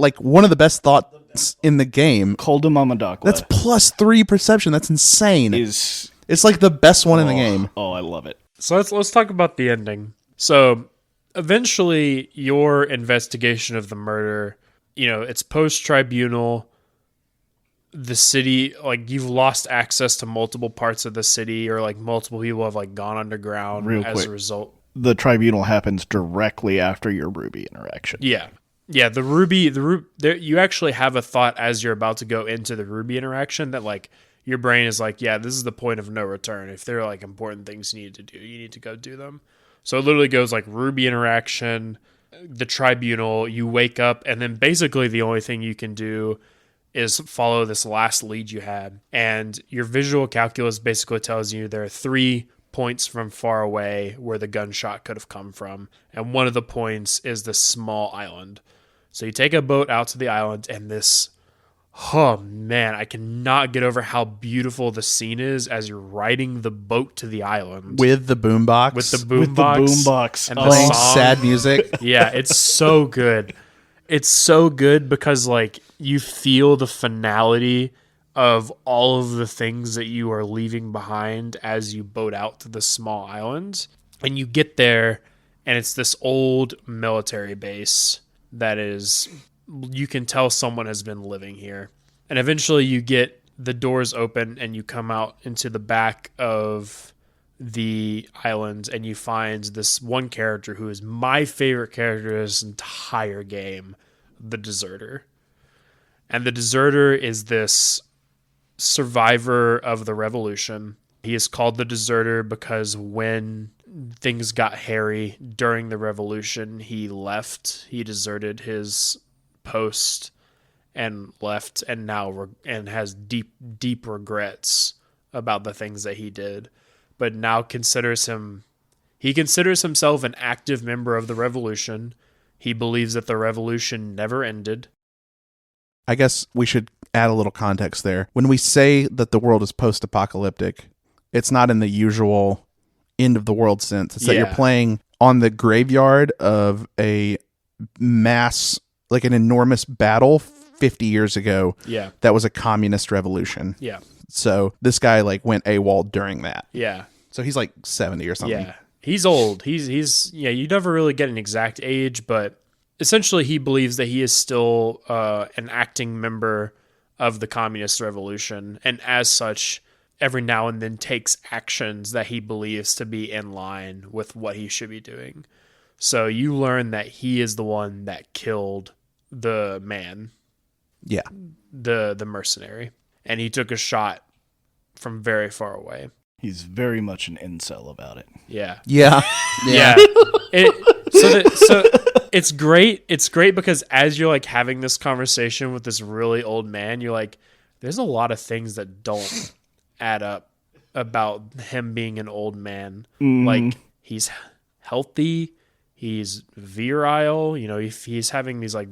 like one of the best thoughts in the game. Koldamomadakwa. That's +3 perception. That's insane. Is It's like the best one in the game. Oh, I love it. So let's talk about the ending. So eventually your investigation of the murder, it's post-tribunal. The city, like, you've lost access to multiple parts of the city, or like multiple people have like gone underground as a result. The tribunal happens directly after your Ruby interaction. Yeah. The Ruby, you actually have a thought as you're about to go into the Ruby interaction that like your brain is like, yeah, this is the point of no return. If there are like important things you need to do, you need to go do them. So it literally goes like Ruby interaction, the tribunal, you wake up, and then basically the only thing you can do is follow this last lead you had. And your visual calculus basically tells you there are 3 points from far away where the gunshot could have come from. And one of the points is this small island. So you take a boat out to the island, and oh man, I cannot get over how beautiful the scene is as you're riding the boat to the island. With the boombox. With the boombox. And playing the song. sad music. Yeah, it's so good. It's so good because like you feel the finality of all of the things that you are leaving behind as you boat out to the small island. And you get there, and it's this old military base that is, you can tell someone has been living here. And eventually you get the doors open and you come out into the back of the island, and you find this one character who is my favorite character of this entire game, the Deserter. And the Deserter is this survivor of the revolution. He is called the Deserter because when things got hairy during the revolution, he left. He deserted his post and left, and now has deep regrets about the things that he did, but now considers himself an active member of the revolution. He believes that the revolution never ended. I guess we should add a little context there. When we say that the world is post-apocalyptic, it's not in the usual end of the world sense. It's that you're playing on the graveyard of a mass, like an enormous battle 50 years ago. Yeah. That was a communist revolution. Yeah. So this guy like went AWOL during that. Yeah. So he's like 70 or something. Yeah. He's old. He's you never really get an exact age, but essentially he believes that he is still an acting member of the communist revolution, and as such, every now and then takes actions that he believes to be in line with what he should be doing. So you learn that he is the one that killed the man. Yeah. The mercenary. And he took a shot from very far away. He's very much an incel about it. Yeah. Yeah. Yeah. So it's great. It's great because as you're like having this conversation with this really old man, you're like, there's a lot of things that don't add up about him being an old man. Like, he's healthy. He's virile. You know, if he's having these like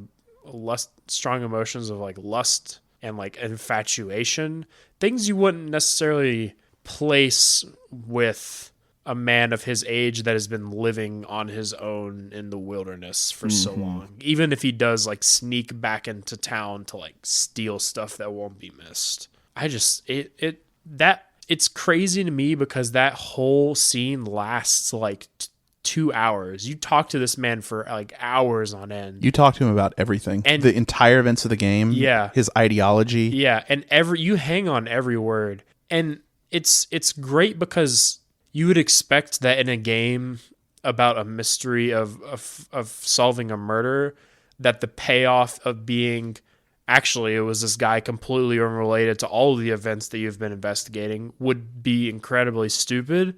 strong emotions of like lust and like infatuation, things you wouldn't necessarily place with a man of his age that has been living on his own in the wilderness for so long. Even if he does like sneak back into town to like steal stuff that won't be missed. It's crazy to me because that whole scene lasts like 2 hours. You talk to this man for like hours on end. You talk to him about everything, and the entire events of the game. Yeah, his ideology. Yeah, and you hang on every word, and it's great because you would expect that in a game about a mystery of solving a murder, that the payoff of being actually it was this guy completely unrelated to all of the events that you've been investigating would be incredibly stupid.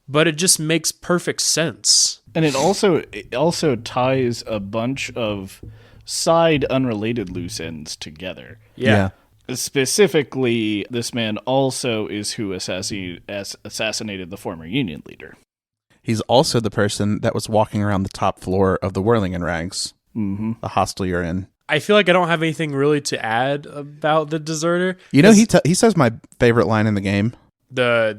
But it just makes perfect sense. And it also ties a bunch of side unrelated loose ends together. Yeah. Specifically, this man also is who assassinated the former Union leader. He's also the person that was walking around the top floor of the Whirling in Rags, the hostel you're in. I feel like I don't have anything really to add about the deserter. You know, he says my favorite line in the game. About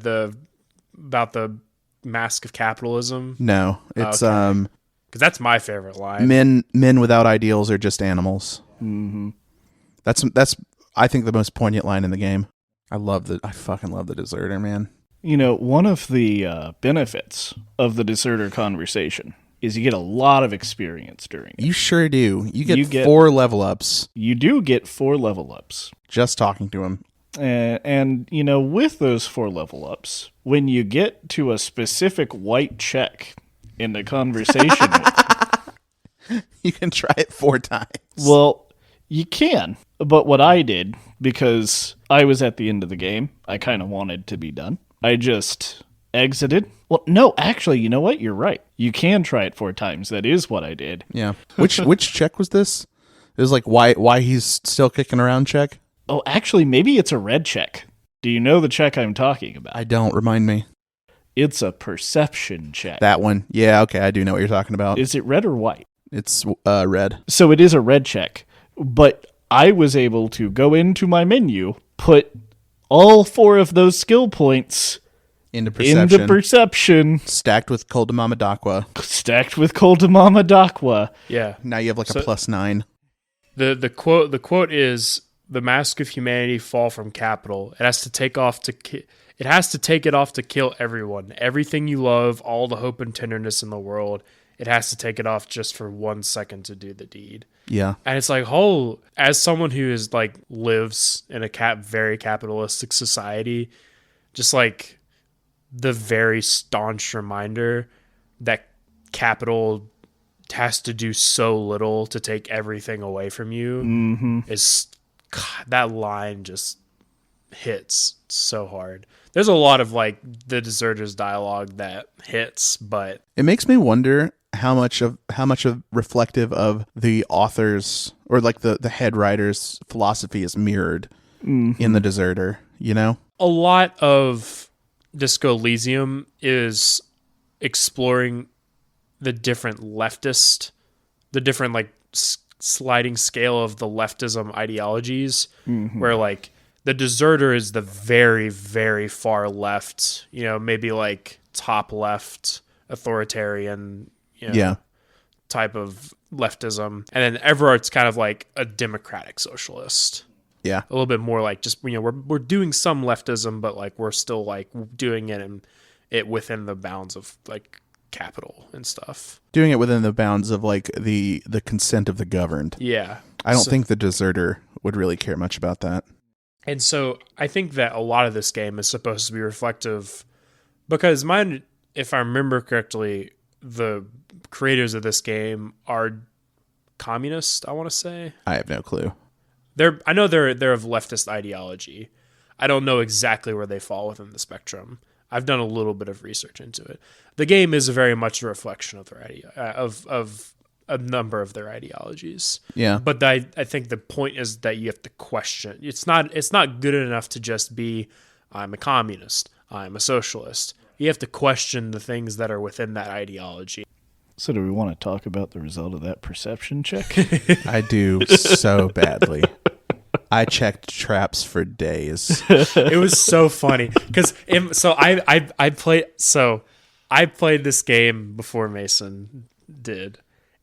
the mask of capitalism. No, it's because that's my favorite line. Men without ideals are just animals. That's I think the most poignant line in the game. I fucking love the deserter, man. You know, one of the benefits of the deserter conversation is you get a lot of experience during it. You sure do. You get 4 level ups. You do get 4 level ups. Just talking to him. And, you know, with those 4 level ups, when you get to a specific white check in the conversation with you can try it 4 times. Well, you can. But what I did, because I was at the end of the game, I kind of wanted to be done. I just exited. Well, no, actually, you know what? You're right. You can try it 4 times. That is what I did. Yeah. Which check was this? It was like why he's still kicking around check? Oh, actually, maybe it's a red check. Do you know the check I'm talking about? I don't. Remind me. It's a perception check. That one. Yeah, okay. I do know what you're talking about. Is it red or white? It's red. So it is a red check. But I was able to go into my menu, put all 4 of those skill points into perception. Stacked with Koldamama Dakwa. Yeah. Now you have like a +9. The quote is, "The mask of humanity fall from capital. It has to take it off to kill everyone. Everything you love, all the hope and tenderness in the world. It has to take it off just for 1 second to do the deed." Yeah. And it's like, as someone who is like lives in a very capitalistic society, just like the very staunch reminder that capital has to do so little to take everything away from you is, God, that line just hits so hard. There's a lot of like the deserters dialogue that hits, but it makes me wonder how much of reflective of the author's or like the head writer's philosophy is mirrored in the deserter, you know? A lot of Disco Elysium is exploring the different like sliding scale of the leftism ideologies, where like the deserter is the very, very far left, you know, maybe like top left authoritarian, you know, type of leftism. And then Everart's kind of like a democratic socialist. Yeah. A little bit more like just, you know, we're doing some leftism, but like we're still like doing it within the bounds of like capital and stuff. Doing it within the bounds of like the consent of the governed. Yeah. I don't think the deserter would really care much about that. And so I think that a lot of this game is supposed to be reflective because if I remember correctly, the creators of this game are communist, I want to say. I have no clue. I know they're of leftist ideology. I don't know exactly where they fall within the spectrum. I've done a little bit of research into it. The game is very much a reflection of their of a number of their ideologies. Yeah. But I think the point is that you have to question. It's not good enough to just be, I'm a communist, I'm a socialist. You have to question the things that are within that ideology. So do we want to talk about the result of that perception check? I do so badly. I checked traps for days. It was so funny because I played this game before Mason did,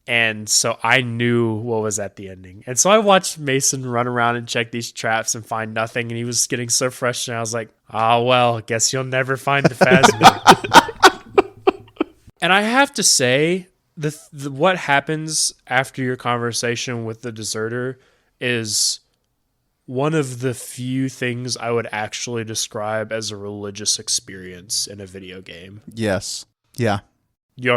and so I knew what was at the ending, and so I watched Mason run around and check these traps and find nothing, and he was getting so frustrated. I was like, "Oh well, guess you'll never find the Phasmid." And I have to say, what happens after your conversation with the deserter is one of the few things I would actually describe as a religious experience in a video game. Yes. Yeah. Go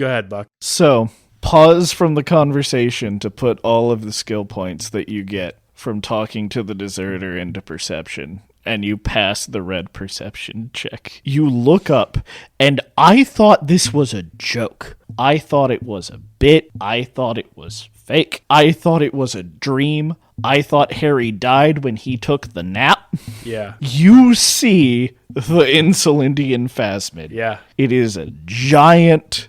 ahead, Buck. So, pause from the conversation to put all of the skill points that you get from talking to the deserter into perception, and you pass the red perception check. You look up, and I thought this was a joke. I thought it was a bit. I thought it was fake. I thought it was a dream. I thought Harry died when he took the nap. Yeah. You see the Insulindian Phasmid. Yeah. It is a giant,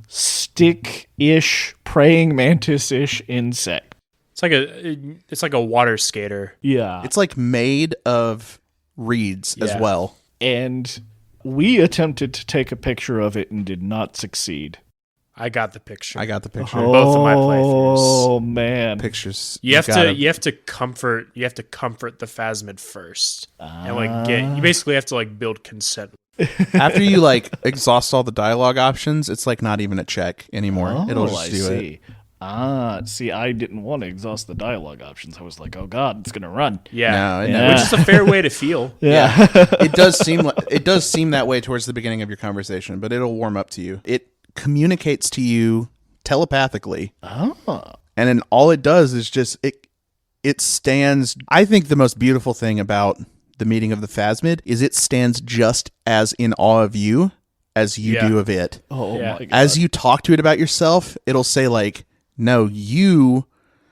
stick-ish, praying mantis-ish insect. It's like a water skater. Yeah. It's like made of reeds as Yeah. well. And we attempted to take a picture of it and did not succeed. I got the picture. I got the picture. Both of my playthroughs. Oh man. Pictures. You have gotta- to comfort the Phasmid first. And you basically have to build consent. After you exhaust all the dialogue options, it's not even a check anymore. It'll just I do see. it. See, I didn't want to exhaust the dialogue options. I was like, oh god, it's gonna run. Yeah. No, it Yeah. never- Which is a fair way to feel. Yeah. It does seem that way towards the beginning of your conversation, but it'll warm up to you. It communicates to you telepathically. Oh. And then all it does is just it stands. I think the most beautiful thing about the meeting of the Phasmid is it stands just as in awe of you as you do of it. Oh Yeah. my god. As you talk to it about yourself, it'll say no, you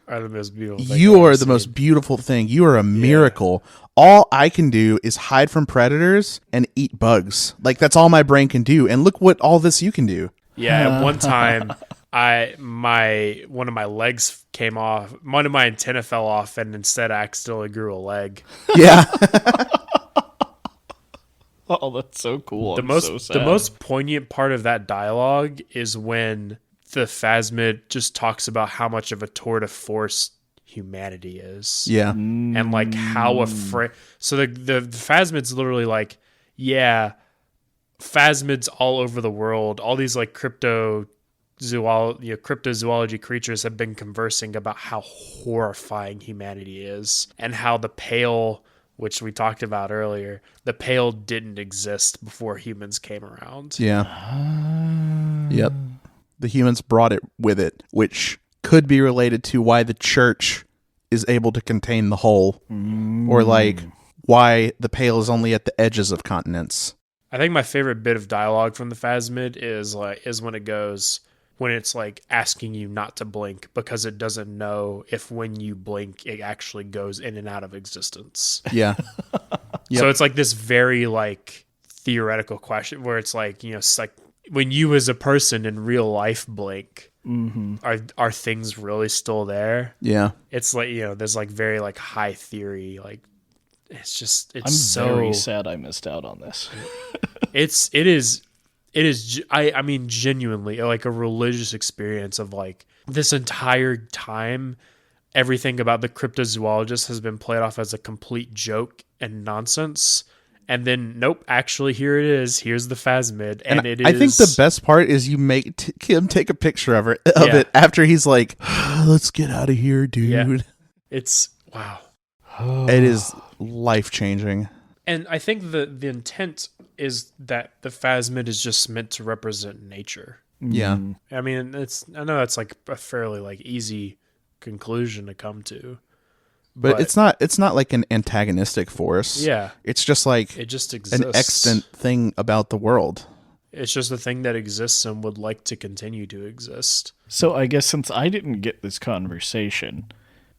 Are the most beautiful thing you I've are ever the most seen. beautiful thing. You are a miracle. All I can do is hide from predators and eat bugs. That's all my brain can do. And look what all this you can do. Yeah, at one time, one of my legs came off. One of my antenna fell off, and instead I accidentally grew a leg. Yeah. Oh, that's so cool. The most poignant part of that dialogue is when the Phasmid just talks about how much of a tour de force humanity is. Yeah. And how afraid. So the Phasmid's literally yeah, Phasmids all over the world. All these cryptozoology creatures have been conversing about how horrifying humanity is, and how the Pale, which we talked about earlier, the Pale didn't exist before humans came around. Yeah. Yep. The humans brought it with it, which could be related to why the church is able to contain the whole, or why the Pale is only at the edges of continents. I think my favorite bit of dialogue from the Phasmid is when it's asking you not to blink because it doesn't know if when you blink it actually goes in and out of existence. Yeah. Yep. So it's this very theoretical question where it's when you as a person in real life blink, are things really still there? Yeah. It's there's very high theory it's I'm so very sad I missed out on this. it is I mean genuinely a religious experience of this entire time everything about the cryptozoologist has been played off as a complete joke and nonsense, and then nope, actually here it is, here's the Phasmid, and it is. I think the best part is you make him take a picture of it after he's let's get out of here, dude. Yeah. It's wow. It is life-changing. And I think the intent is that the Phasmid is just meant to represent nature. Yeah. I mean, I know that's a fairly easy conclusion to come to. But it's not an antagonistic force. Yeah. It's just it just exists. an extant thing about the world. It's just a thing that exists and would like to continue to exist. So I guess since I didn't get this conversation,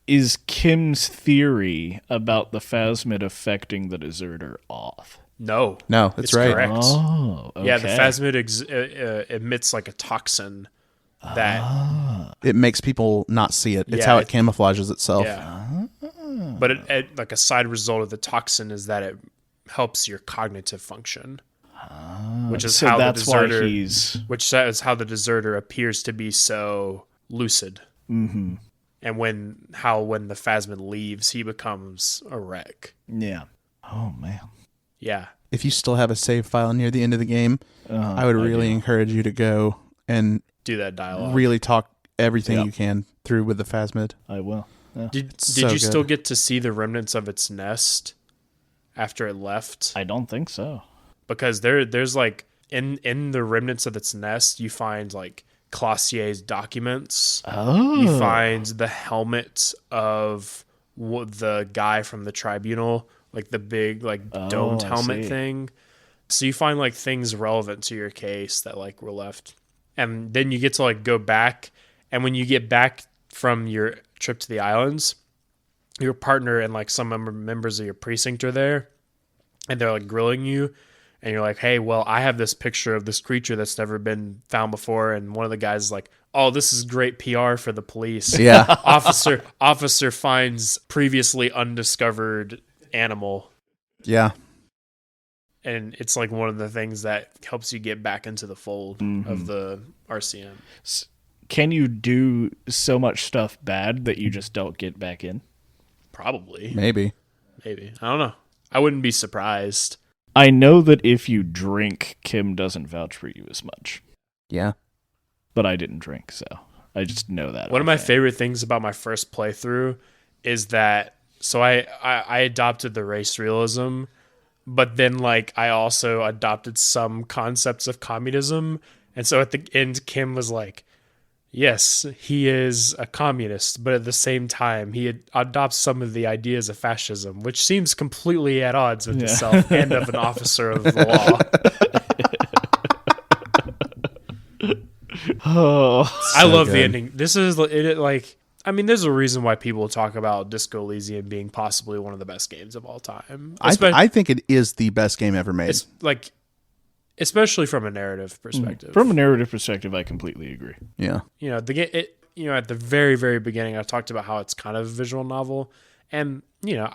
is Kim's theory about the Phasmid affecting the deserter off? No. No, that's right. Correct. Oh, okay. Yeah, the Phasmid emits a toxin that It makes people not see it. It's how it camouflages itself. Yeah. But like a side result of the toxin is that it helps your cognitive function, which is So how that's the why deserter, which is how the deserter appears to be so lucid. Mm-hmm. And when the Phasmid leaves, he becomes a wreck. Yeah. Oh man. Yeah. If you still have a save file near the end of the game, I would really encourage you to go and do that dialogue. Really talk everything you can through with the Phasmid. I will. Yeah. Did you still get to see the remnants of its nest after it left? I don't think so. Because there's like in the remnants of its nest, you find like Classier's documents. Oh. You find the helmet of the guy from the tribunal, like the big like domed helmet thing. So you find like things relevant to your case that like were left. And then you get to like go back, and when you get back from your trip to the islands, your partner and like some members of your precinct are there, and they're like grilling you, and you're like, hey, well, I have this picture of this creature that's never been found before, and one of the guys is like, oh, this is great PR for the police. Yeah. Officer finds previously undiscovered animal. Yeah. And it's like one of the things that helps you get back into the fold of the RCM. Can you do so much stuff bad that you just don't get back in? Probably. Maybe. I don't know. I wouldn't be surprised. I know that if you drink, Kim doesn't vouch for you as much. Yeah. But I didn't drink, so I just know that. One of my favorite things about my first playthrough is that, so I adopted the race realism, but then like I also adopted some concepts of communism. And so at the end, Kim was like, yes, he is a communist, but at the same time, he adopts some of the ideas of fascism, which seems completely at odds with himself and of an officer of the law. I love the ending. This is like, I mean, there's a reason why people talk about Disco Elysium being possibly one of the best games of all time. I think it is the best game ever made. It's like, especially from a narrative perspective. From a narrative perspective, I completely agree. Yeah. You know, at the very, very beginning, I talked about how it's kind of a visual novel. And, you know,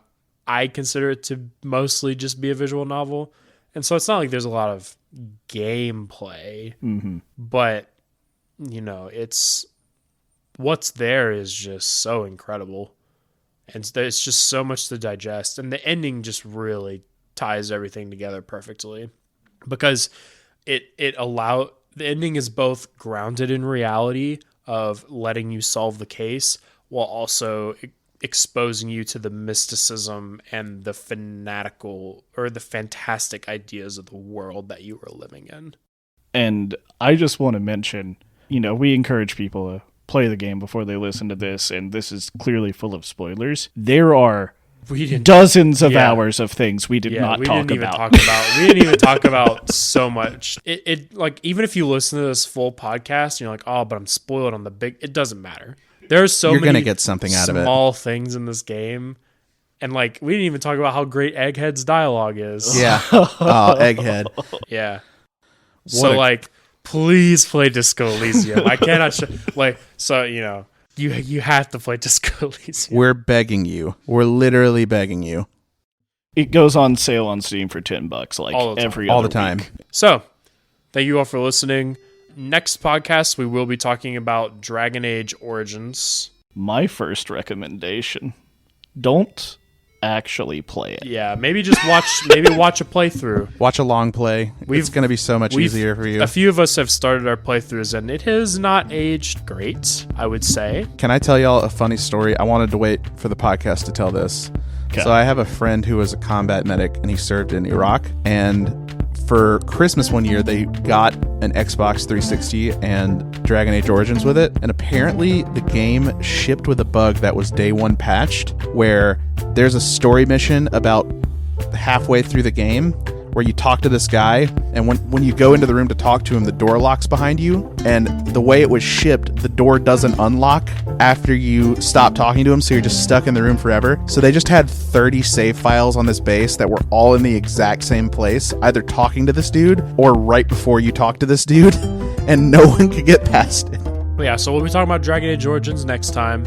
I consider it to mostly just be a visual novel. And so it's not like there's a lot of gameplay. Mm-hmm. But, you know, what's there is just so incredible. And there's just so much to digest. And the ending just really ties everything together perfectly. Because the ending is both grounded in reality of letting you solve the case while also exposing you to the mysticism and the fanatical or the fantastic ideas of the world that you are living in. And I just want to mention, you know, we encourage people to play the game before they listen to this, and this is clearly full of spoilers. There are dozens of hours of things we did not talk about. We didn't even talk about so much. It like, even if you listen to this full podcast, you're like, oh, but I'm spoiled on the big. It doesn't matter. There's You're many gonna get something out of it. Small things in this game, and like we didn't even talk about how great Egghead's dialogue is. Yeah. Oh, Egghead. Yeah. Like, please play Disco Elysium. I cannot so you know. You have to play Disco Elysium. We're begging you. We're literally begging you. It goes on sale on Steam for $10, like all the time. Week. So, thank you all for listening. Next podcast, we will be talking about Dragon Age Origins. My first recommendation: don't actually play it. Yeah, maybe just watch a playthrough. Watch a long play. It's going to be so much easier for you. A few of us have started our playthroughs, and it has not aged great, I would say. Can I tell y'all a funny story? I wanted to wait for the podcast to tell this. Okay. So I have a friend who was a combat medic, and he served in Iraq, and for Christmas one year, they got an Xbox 360 and Dragon Age Origins with it. And apparently the game shipped with a bug that was day one patched, where there's a story mission about halfway through the game where you talk to this guy, and when you go into the room to talk to him, the door locks behind you, and the way it was shipped, the door doesn't unlock after you stop talking to him, so you're just stuck in the room forever. So they just had 30 save files on this base that were all in the exact same place, either talking to this dude or right before you talk to this dude, and no one could get past it. But yeah, so we'll be talking about Dragon Age Origins next time.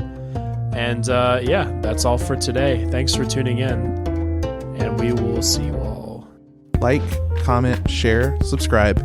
And yeah, that's all for today. Thanks for tuning in, and we will see you all. Like, comment, share, subscribe.